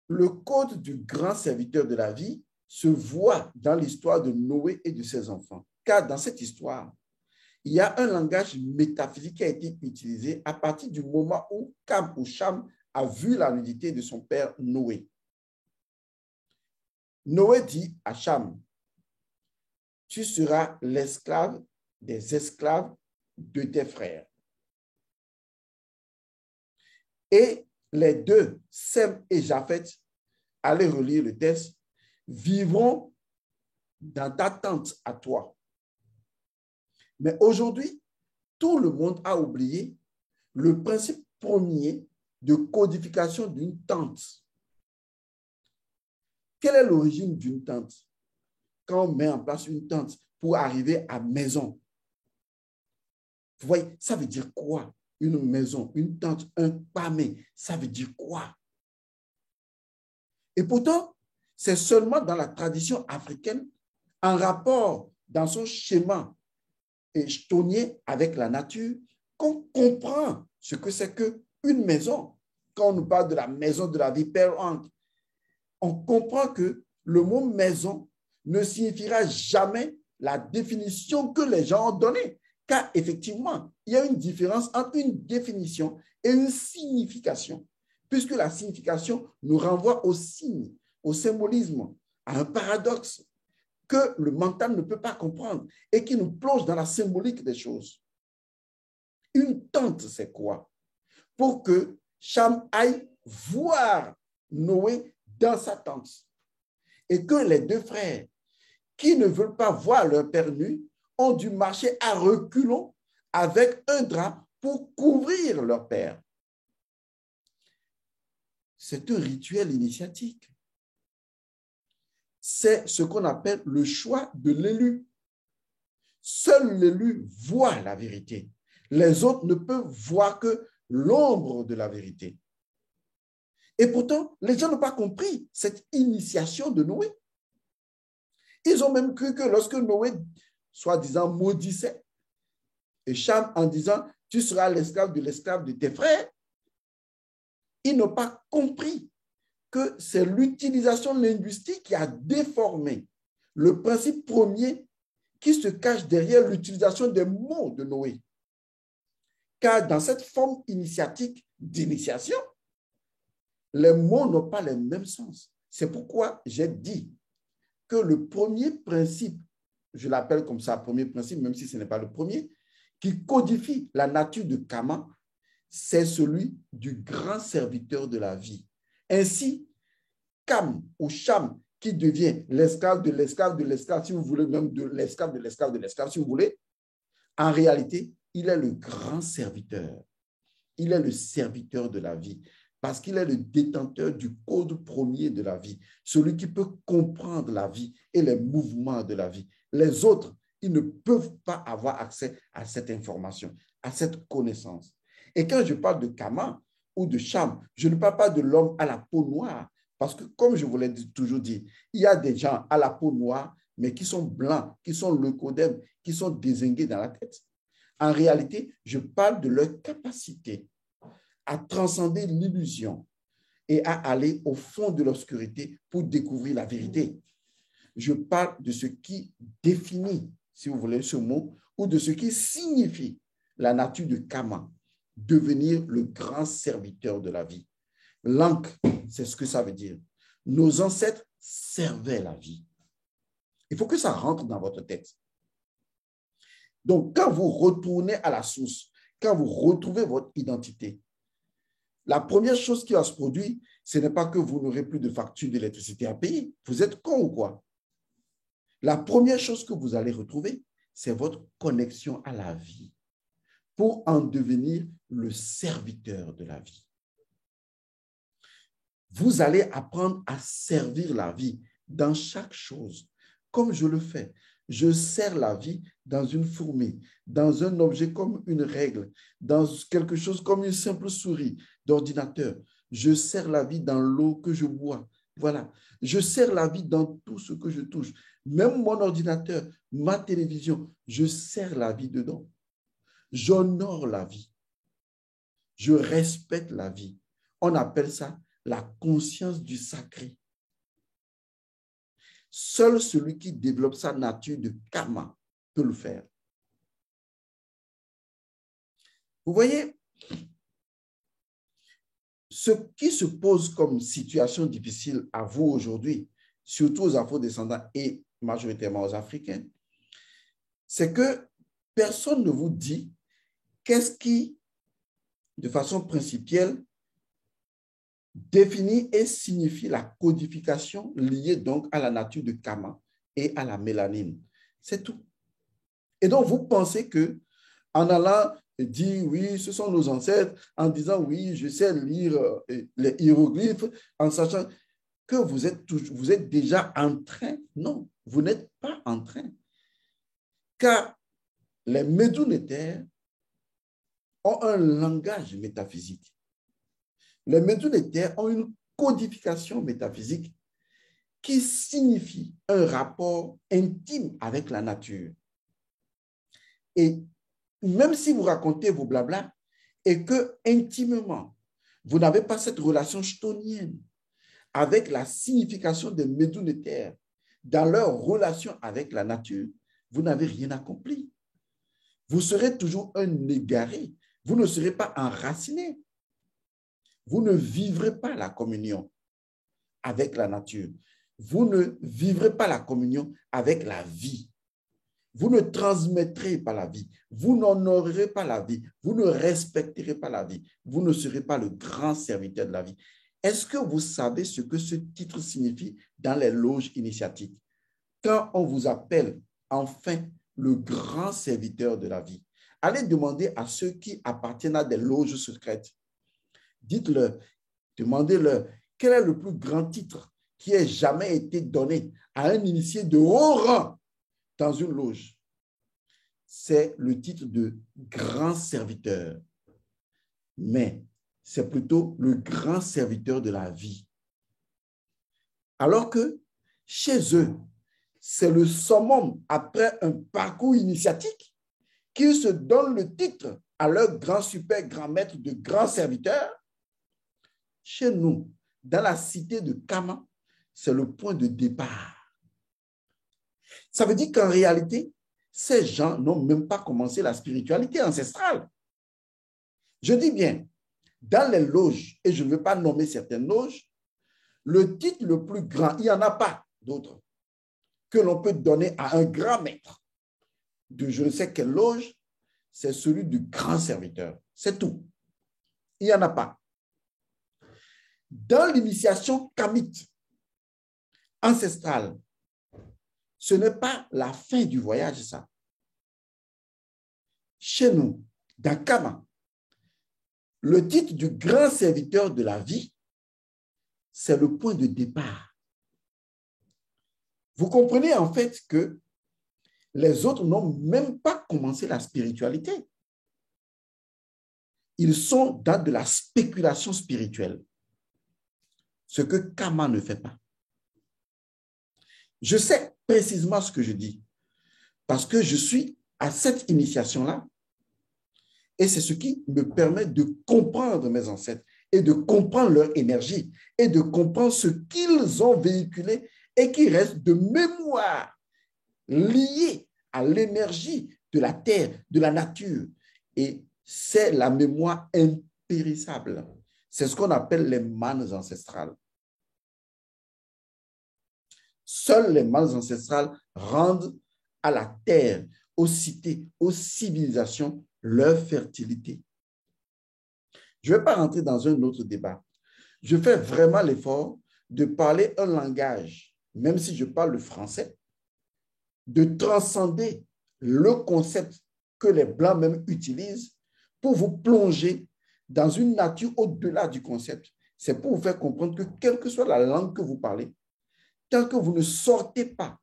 Le code du grand serviteur de la vie se voit dans l'histoire de Noé et de ses enfants. Car dans cette histoire, il y a un langage métaphysique qui a été utilisé à partir du moment où Cam ou Cham a vu la nudité de son père Noé. Noé dit à Cham, tu seras l'esclave des esclaves de tes frères. Et les deux, Sem et Japheth, allez relire le texte, vivront dans ta tente à toi. Mais aujourd'hui, tout le monde a oublié le principe premier de codification d'une tente. Quelle est l'origine d'une tente? Quand on met en place une tente pour arriver à maison, vous voyez, ça veut dire quoi? Une maison, une tente, un pamé, ça veut dire quoi? Et pourtant, c'est seulement dans la tradition africaine, en rapport dans son schéma chtonnier avec la nature, qu'on comprend ce que c'est qu'une maison. Quand on nous parle de la maison de la vie père-oncle, on comprend que le mot maison ne signifiera jamais la définition que les gens ont donnée. Car effectivement, il y a une différence entre une définition et une signification, puisque la signification nous renvoie au signe, au symbolisme, à un paradoxe que le mental ne peut pas comprendre et qui nous plonge dans la symbolique des choses. Une tente, c'est quoi? Pour que Cham aille voir Noé dans sa tente et que les deux frères qui ne veulent pas voir leur père nu ont dû marcher à reculons avec un drap pour couvrir leur père. C'est un rituel initiatique. C'est ce qu'on appelle le choix de l'élu. Seul l'élu voit la vérité. Les autres ne peuvent voir que l'ombre de la vérité. Et pourtant, les gens n'ont pas compris cette initiation de Noé. Ils ont même cru que lorsque Noé, soi-disant, maudissait, et Cham en disant, tu seras l'esclave de tes frères, ils n'ont pas compris que c'est l'utilisation linguistique qui a déformé le principe premier qui se cache derrière l'utilisation des mots de Noé. Car dans cette forme initiatique d'initiation, les mots n'ont pas le même sens. C'est pourquoi j'ai dit que le premier principe, je l'appelle comme ça, premier principe, même si ce n'est pas le premier, qui codifie la nature de Kama, c'est celui du grand serviteur de la vie. Ainsi, Cam ou Cham, qui devient l'esclave de l'esclave de l'esclave, si vous voulez, même de l'esclave de l'esclave de l'esclave, si vous voulez, en réalité, il est le grand serviteur. Il est le serviteur de la vie parce qu'il est le détenteur du code premier de la vie, celui qui peut comprendre la vie et les mouvements de la vie. Les autres, ils ne peuvent pas avoir accès à cette information, à cette connaissance. Et quand je parle de Kama ou de Cham, je ne parle pas de l'homme à la peau noire, parce que comme je vous l'ai toujours dit, il y a des gens à la peau noire, mais qui sont blancs, qui sont leucodèmes, qui sont dézingués dans la tête. En réalité, je parle de leur capacité à transcender l'illusion et à aller au fond de l'obscurité pour découvrir la vérité. Je parle de ce qui définit, si vous voulez ce mot, ou de ce qui signifie la nature de Kama, devenir le grand serviteur de la vie. L'Ankh, c'est ce que ça veut dire. Nos ancêtres servaient la vie. Il faut que ça rentre dans votre tête. Donc, quand vous retournez à la source, quand vous retrouvez votre identité, la première chose qui va se produire, ce n'est pas que vous n'aurez plus de facture d'électricité à payer. Vous êtes con ou quoi? La première chose que vous allez retrouver, c'est votre connexion à la vie pour en devenir le serviteur de la vie. Vous allez apprendre à servir la vie dans chaque chose, comme je le fais. Je sers la vie dans une fourmi, dans un objet comme une règle, dans quelque chose comme une simple souris d'ordinateur. Je sers la vie dans l'eau que je bois. Voilà. Je sers la vie dans tout ce que je touche. Même mon ordinateur, ma télévision, je sers la vie dedans. J'honore la vie. Je respecte la vie. On appelle ça la conscience du sacré. Seul celui qui développe sa nature de karma peut le faire. Vous voyez, ce qui se pose comme situation difficile à vous aujourd'hui, surtout aux Afro-descendants et majoritairement aux Africains, c'est que personne ne vous dit qu'est-ce qui, de façon principielle, définit et signifie la codification liée donc à la nature de Kama et à la mélanine. C'est tout. Et donc, vous pensez que en allant dire oui, ce sont nos ancêtres, en disant oui, je sais lire les hiéroglyphes, en sachant que vous êtes déjà en train. Non, vous n'êtes pas en train. Car les Médounétaires ont un langage métaphysique. Les Médounétaires ont une codification métaphysique qui signifie un rapport intime avec la nature. Et même si vous racontez vos blablas et que intimement, vous n'avez pas cette relation chtonienne avec la signification des Médounétaires dans leur relation avec la nature, vous n'avez rien accompli. Vous serez toujours un égaré. Vous ne serez pas enraciné. Vous ne vivrez pas la communion avec la nature. Vous ne vivrez pas la communion avec la vie. Vous ne transmettrez pas la vie. Vous n'honorerez pas la vie. Vous ne respecterez pas la vie. Vous ne serez pas le grand serviteur de la vie. Est-ce que vous savez ce que ce titre signifie dans les loges initiatiques? Quand on vous appelle enfin le grand serviteur de la vie, allez demander à ceux qui appartiennent à des loges secrètes. Dites-leur, demandez-leur, quel est le plus grand titre qui ait jamais été donné à un initié de haut rang dans une loge? C'est le titre de grand serviteur. Mais c'est plutôt le grand serviteur de la vie. Alors que chez eux, c'est le summum après un parcours initiatique qu'ils se donnent le titre à leur grand super grand maître de grand serviteur. Chez nous, dans la cité de Kama, c'est le point de départ. Ça veut dire qu'en réalité, ces gens n'ont même pas commencé la spiritualité ancestrale. Je dis bien, dans les loges, et je ne veux pas nommer certaines loges, le titre le plus grand, il n'y en a pas d'autres, que l'on peut donner à un grand maître de je ne sais quelle loge, c'est celui du grand serviteur. C'est tout. Il n'y en a pas. Dans l'initiation kamite ancestrale, ce n'est pas la fin du voyage, ça. Chez nous, dans Kama, le titre du grand serviteur de la vie, c'est le point de départ. Vous comprenez en fait que les autres n'ont même pas commencé la spiritualité. Ils sont dans de la spéculation spirituelle, ce que Kama ne fait pas. Je sais précisément ce que je dis. Parce que je suis à cette initiation-là. Et c'est ce qui me permet de comprendre mes ancêtres et de comprendre leur énergie et de comprendre ce qu'ils ont véhiculé et qui reste de mémoire liée à l'énergie de la terre, de la nature. Et c'est la mémoire impérissable. C'est ce qu'on appelle les manes ancestrales. Seules les manes ancestrales rendent à la terre, aux cités, aux civilisations, leur fertilité. Je ne vais pas rentrer dans un autre débat. Je fais vraiment l'effort de parler un langage, même si je parle le français, de transcender le concept que les Blancs même utilisent pour vous plonger dans une nature au-delà du concept. C'est pour vous faire comprendre que quelle que soit la langue que vous parlez, tant que vous ne sortez pas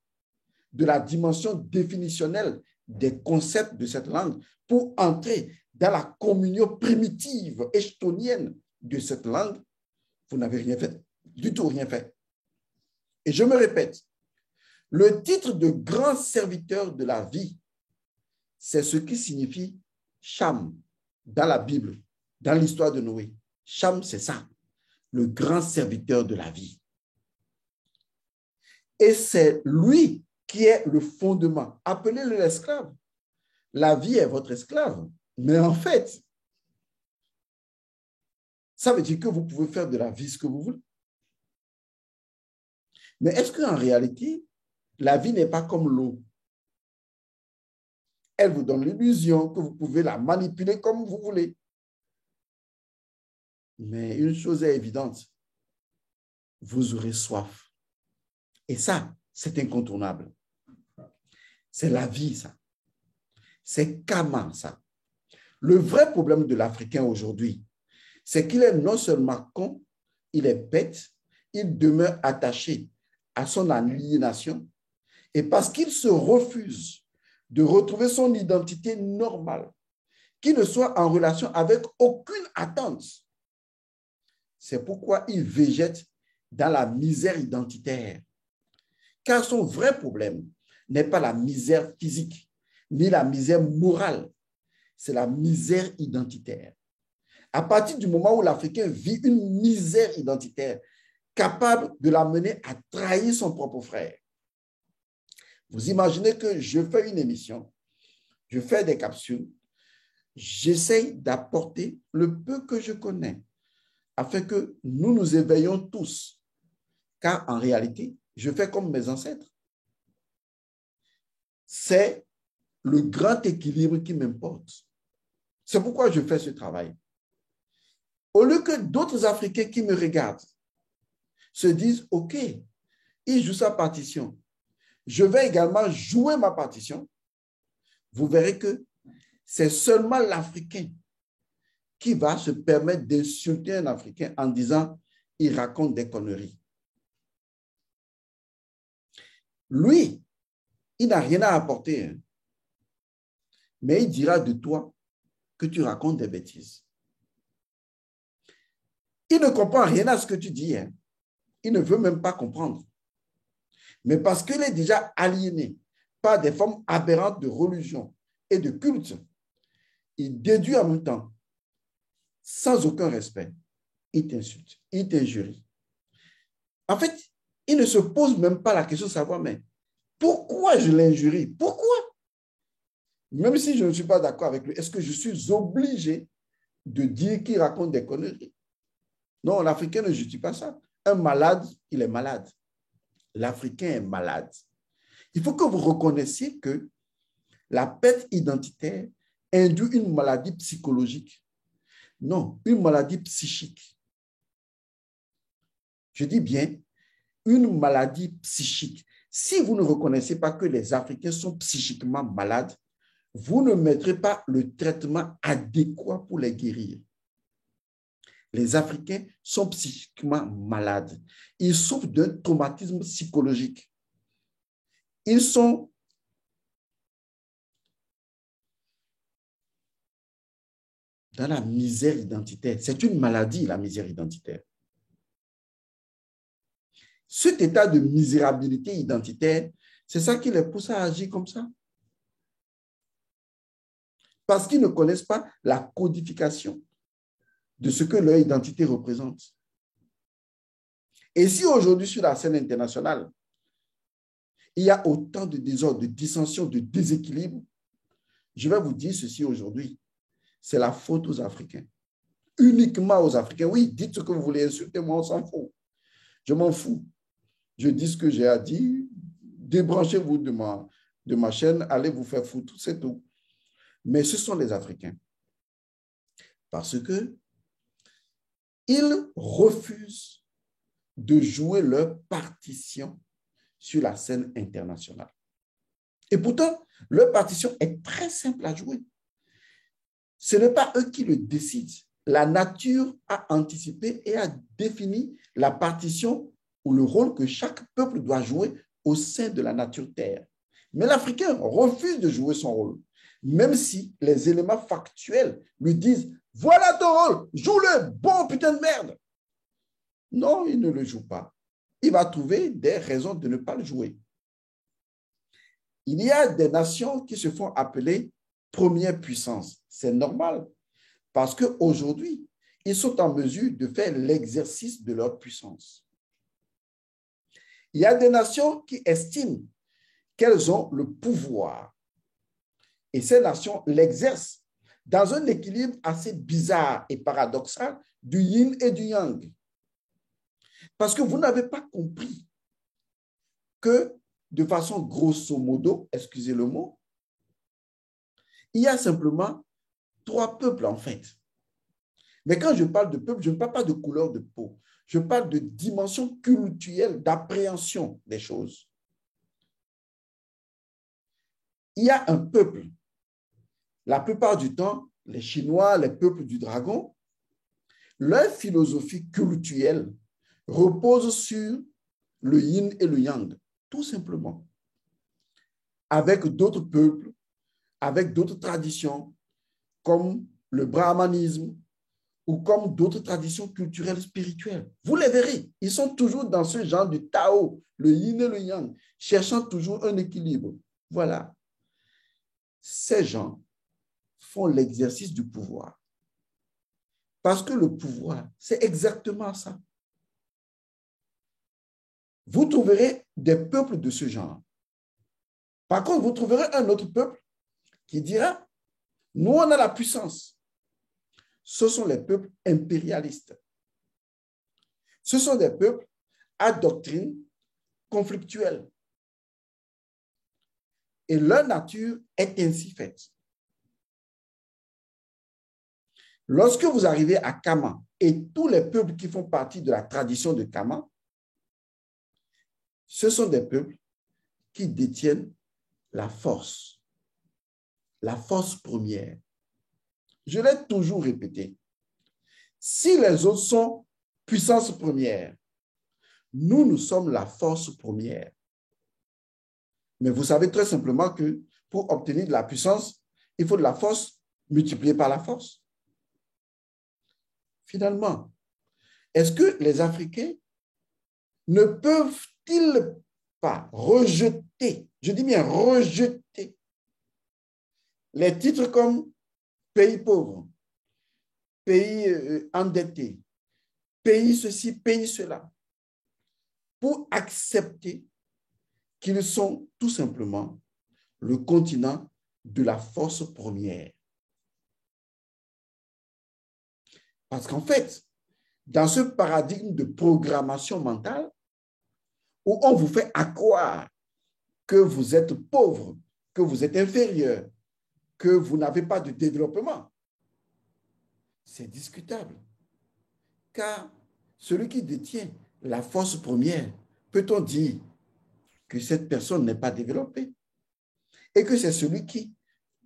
de la dimension définitionnelle des concepts de cette langue pour entrer dans la communion primitive echtonienne de cette langue, vous n'avez rien fait, du tout rien fait. Et je me répète, le titre de grand serviteur de la vie, c'est ce qui signifie Cham dans la Bible, dans l'histoire de Noé. Cham, c'est ça, le grand serviteur de la vie. Et c'est lui qui est le fondement. Appelez-le l'esclave. La vie est votre esclave. Mais en fait, ça veut dire que vous pouvez faire de la vie ce que vous voulez. Mais est-ce qu'en réalité, la vie n'est pas comme l'eau? Elle vous donne l'illusion que vous pouvez la manipuler comme vous voulez. Mais une chose est évidente, vous aurez soif. Et ça, c'est incontournable. C'est la vie, ça. C'est Kama, ça. Le vrai problème de l'Africain aujourd'hui, c'est qu'il est non seulement con, il est bête, il demeure attaché à son aliénation, et parce qu'il se refuse de retrouver son identité normale, qui ne soit en relation avec aucune attente. C'est pourquoi il végète dans la misère identitaire. Car son vrai problème n'est pas la misère physique, ni la misère morale, c'est la misère identitaire. À partir du moment où l'Africain vit une misère identitaire, capable de l'amener à trahir son propre frère. Vous imaginez que je fais une émission, je fais des capsules, j'essaye d'apporter le peu que je connais, afin que nous nous éveillons tous. Car en réalité, je fais comme mes ancêtres. C'est le grand équilibre qui m'importe. C'est pourquoi je fais ce travail. Au lieu que d'autres Africains qui me regardent se disent, OK, il joue sa partition. Je vais également jouer ma partition. Vous verrez que c'est seulement l'Africain qui va se permettre d'insulter un Africain en disant, il raconte des conneries. Lui, il n'a rien à apporter, hein. Mais il dira de toi que tu racontes des bêtises. Il ne comprend rien à ce que tu dis, hein. Il ne veut même pas comprendre. Mais parce qu'il est déjà aliéné par des formes aberrantes de religion et de culte, il déduit en même temps, sans aucun respect, il t'insulte, il t'injurie. En fait, il ne se pose même pas la question de savoir, mais pourquoi je l'injurie? Pourquoi? Même si je ne suis pas d'accord avec lui, est-ce que je suis obligé de dire qu'il raconte des conneries? Non, l'Africain ne justifie pas ça. Un malade, il est malade. L'Africain est malade. Il faut que vous reconnaissiez que la perte identitaire induit une maladie psychologique. Non, une maladie psychique. Je dis bien une maladie psychique. Si vous ne reconnaissez pas que les Africains sont psychiquement malades, vous ne mettrez pas le traitement adéquat pour les guérir. Les Africains sont psychiquement malades. Ils souffrent d'un traumatisme psychologique. Ils sont dans la misère identitaire. C'est une maladie, la misère identitaire. Cet état de misérabilité identitaire C'est ça qui les pousse à agir comme ça. Parce qu'ils ne connaissent pas la codification de ce que leur identité représente. Et si aujourd'hui, sur la scène internationale, il y a autant de désordre, de dissension, de déséquilibre, je vais vous dire ceci aujourd'hui, c'est la faute aux Africains. Uniquement aux Africains. Oui, dites ce que vous voulez, insultez-moi, on s'en fout. Je m'en fous. Je dis ce que j'ai à dire, débranchez-vous de ma chaîne, allez vous faire foutre, c'est tout. Mais ce sont les Africains. Parce que ils refusent de jouer leur partition sur la scène internationale. Et pourtant, leur partition est très simple à jouer. Ce n'est pas eux qui le décident. La nature a anticipé et a défini la partition ou le rôle que chaque peuple doit jouer au sein de la nature terre. Mais l'Africain refuse de jouer son rôle, même si les éléments factuels lui disent « Voilà ton rôle, joue-le, bon putain de merde !» Non, il ne le joue pas. Il va trouver des raisons de ne pas le jouer. Il y a des nations qui se font appeler première puissance. C'est normal parce qu'aujourd'hui, ils sont en mesure de faire l'exercice de leur puissance. Il y a des nations qui estiment qu'elles ont le pouvoir et ces nations l'exercent dans un équilibre assez bizarre et paradoxal du yin et du yang. Parce que vous n'avez pas compris que de façon grosso modo, excusez le mot, il y a simplement 3 peuples en fait. Mais quand je parle de peuple, je ne parle pas de couleur de peau. Je parle de dimension culturelle, d'appréhension des choses. Il y a un peuple. La plupart du temps, les Chinois, les peuples du dragon, leur philosophie culturelle repose sur le yin et le yang, tout simplement. Avec d'autres peuples, avec d'autres traditions, comme le brahmanisme ou comme d'autres traditions culturelles spirituelles. Vous les verrez, ils sont toujours dans ce genre de Tao, le yin et le yang, cherchant toujours un équilibre. Voilà. Ces gens font l'exercice du pouvoir. Parce que le pouvoir, c'est exactement ça. Vous trouverez des peuples de ce genre. Par contre, vous trouverez un autre peuple qui dira, nous, on a la puissance. Ce sont les peuples impérialistes. Ce sont des peuples à doctrine conflictuelle. Et leur nature est ainsi faite. Lorsque vous arrivez à Kama et tous les peuples qui font partie de la tradition de Kama, ce sont des peuples qui détiennent la force première. Je l'ai toujours répété. Si les autres sont puissance première, nous sommes la force première. Mais vous savez très simplement que pour obtenir de la puissance, il faut de la force multipliée par la force. Finalement, est-ce que les Africains ne peuvent-ils pas rejeter, je dis bien rejeter, les titres comme pays pauvre, pays endetté, pays ceci, pays cela, pour accepter qu'ils sont tout simplement le continent de la force première? Parce qu'en fait, dans ce paradigme de programmation mentale, où on vous fait croire que vous êtes pauvre, que vous êtes inférieur, que vous n'avez pas de développement, c'est discutable. Car celui qui détient la force première, peut-on dire que cette personne n'est pas développée? Et que c'est celui qui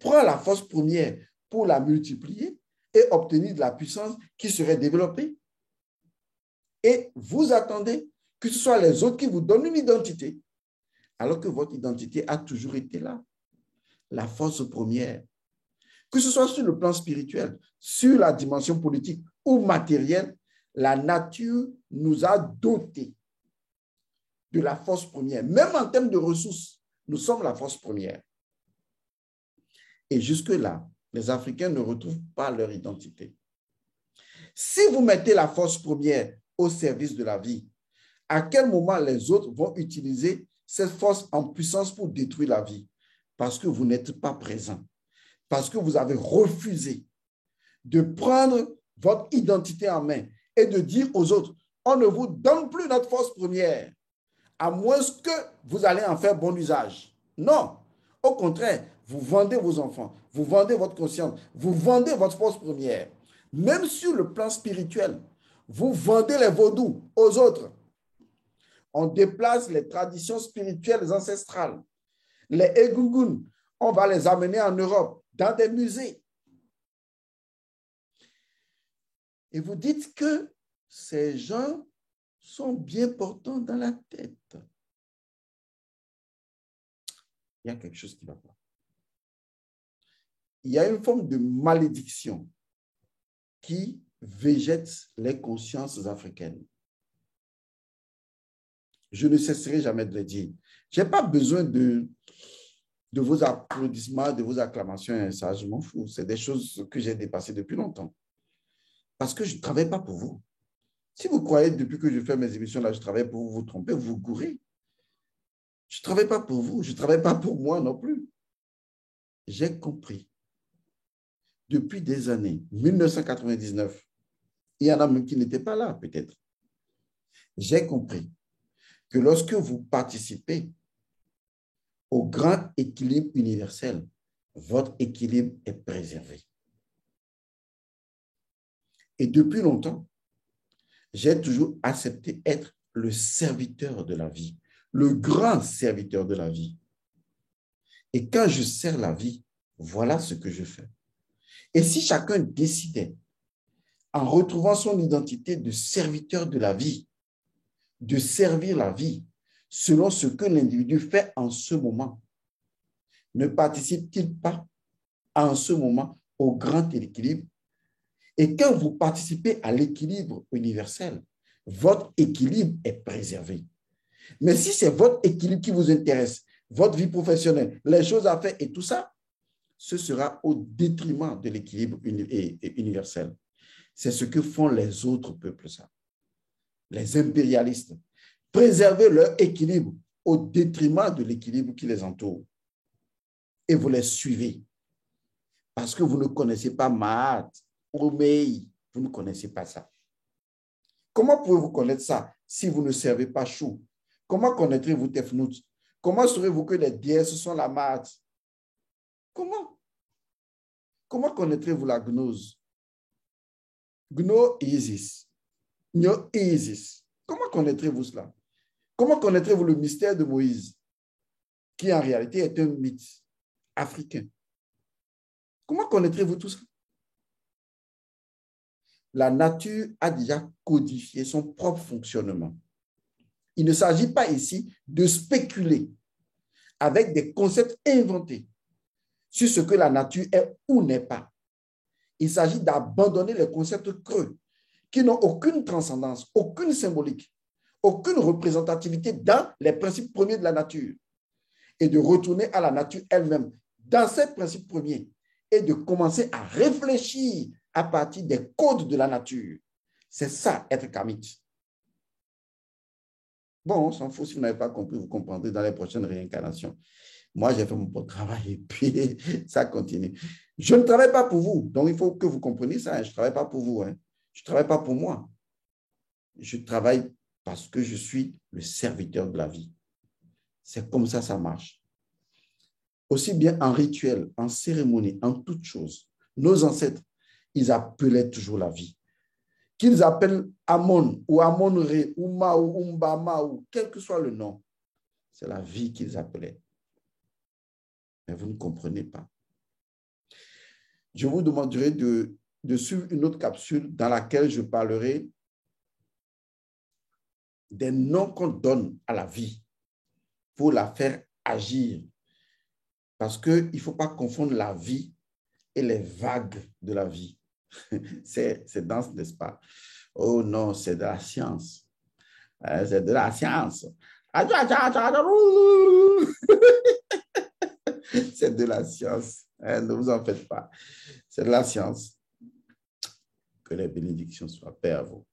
prend la force première pour la multiplier et obtenir de la puissance qui serait développée. Et vous attendez que ce soit les autres qui vous donnent une identité, alors que votre identité a toujours été là. La force première. Que ce soit sur le plan spirituel, sur la dimension politique ou matérielle, la nature nous a dotés de la force première. Même en termes de ressources, Nous sommes la force première. Et jusque-là, les Africains ne retrouvent pas leur identité. Si vous mettez la force première au service de la vie, à quel moment les autres vont utiliser cette force en puissance pour détruire la vie? Parce que vous n'êtes pas présent. Parce que vous avez refusé de prendre votre identité en main et de dire aux autres, on ne vous donne plus notre force première, à moins que vous allez en faire bon usage. Non, au contraire, vous vendez vos enfants, vous vendez votre conscience, vous vendez votre force première. Même sur le plan spirituel, vous vendez les vaudous aux autres. On déplace les traditions spirituelles ancestrales. Les Egungun, on va les amener en Europe, dans des musées. Et vous dites que ces gens sont bien portants dans la tête. Il y a quelque chose qui ne va pas. Il y a une forme de malédiction qui végète les consciences africaines. Je ne cesserai jamais de le dire. Je n'ai pas besoin de vos applaudissements, de vos acclamations, ça, je m'en fous. C'est des choses que j'ai dépassées depuis longtemps. Parce que je ne travaille pas pour vous. Si vous croyez, depuis que je fais mes émissions là, je travaille pour vous, vous trompez, vous vous gourrez. Je ne travaille pas pour vous, je ne travaille pas pour moi non plus. J'ai compris. Depuis des années, 1999, il y en a même qui n'étaient pas là, peut-être. J'ai compris que lorsque vous participez au grand équilibre universel, votre équilibre est préservé. Et depuis longtemps, j'ai toujours accepté être le serviteur de la vie, le grand serviteur de la vie. Et quand je sers la vie, voilà ce que je fais. Et si chacun décidait, en retrouvant son identité de serviteur de la vie, de servir la vie selon ce que l'individu fait en ce moment, ne participe-t-il pas en ce moment au grand équilibre? Et quand vous participez à l'équilibre universel, votre équilibre est préservé. Mais si c'est votre équilibre qui vous intéresse, votre vie professionnelle, les choses à faire et tout ça, ce sera au détriment de l'équilibre universel. C'est ce que font les autres peuples, ça. Les impérialistes. Préserver leur équilibre au détriment de l'équilibre qui les entoure. Et vous les suivez. Parce que vous ne connaissez pas Mahat, Omei, vous ne connaissez pas ça. Comment pouvez-vous connaître ça si vous ne servez pas Chou? Comment connaîtrez-vous Tefnut? Comment saurez-vous que les déesses sont la Mahat? Comment? Comment connaîtrez-vous la gnose? Gno Isis. Nyo Isis. Comment connaîtrez-vous cela? Comment connaîtrez-vous le mystère de Moïse, qui en réalité est un mythe africain? Comment connaîtrez-vous tout ça? La nature a déjà codifié son propre fonctionnement. Il ne s'agit pas ici de spéculer avec des concepts inventés sur ce que la nature est ou n'est pas. Il s'agit d'abandonner les concepts creux qui n'ont aucune transcendance, aucune symbolique, aucune représentativité dans les principes premiers de la nature et de retourner à la nature elle-même dans ses principes premiers et de commencer à réfléchir à partir des codes de la nature. C'est ça, être kamite. Bon, on s'en fout, si vous n'avez pas compris, vous comprendrez dans les prochaines réincarnations. Moi, j'ai fait mon bon travail et puis ça continue. Je ne travaille pas pour vous, donc il faut que vous compreniez ça. Hein. Je ne travaille pas pour vous. Hein. Je ne travaille pas pour moi. Je travaille parce que je suis le serviteur de la vie. C'est comme ça marche. Aussi bien en rituel, en cérémonie, en toute chose. Nos ancêtres, ils appelaient toujours la vie. Qu'ils appellent Amon ou Amon-Ré ou Maou ou Mbama ou quel que soit le nom, c'est la vie qu'ils appelaient. Mais vous ne comprenez pas. Je vous demanderai de suivre une autre capsule dans laquelle je parlerai des noms qu'on donne à la vie pour la faire agir. Parce qu'il ne faut pas confondre la vie et les vagues de la vie. C'est dense, n'est-ce pas? Oh non, c'est de la science. C'est de la science. C'est de la science. Hein, ne vous en faites pas. C'est de la science. Que les bénédictions soient paix à vous.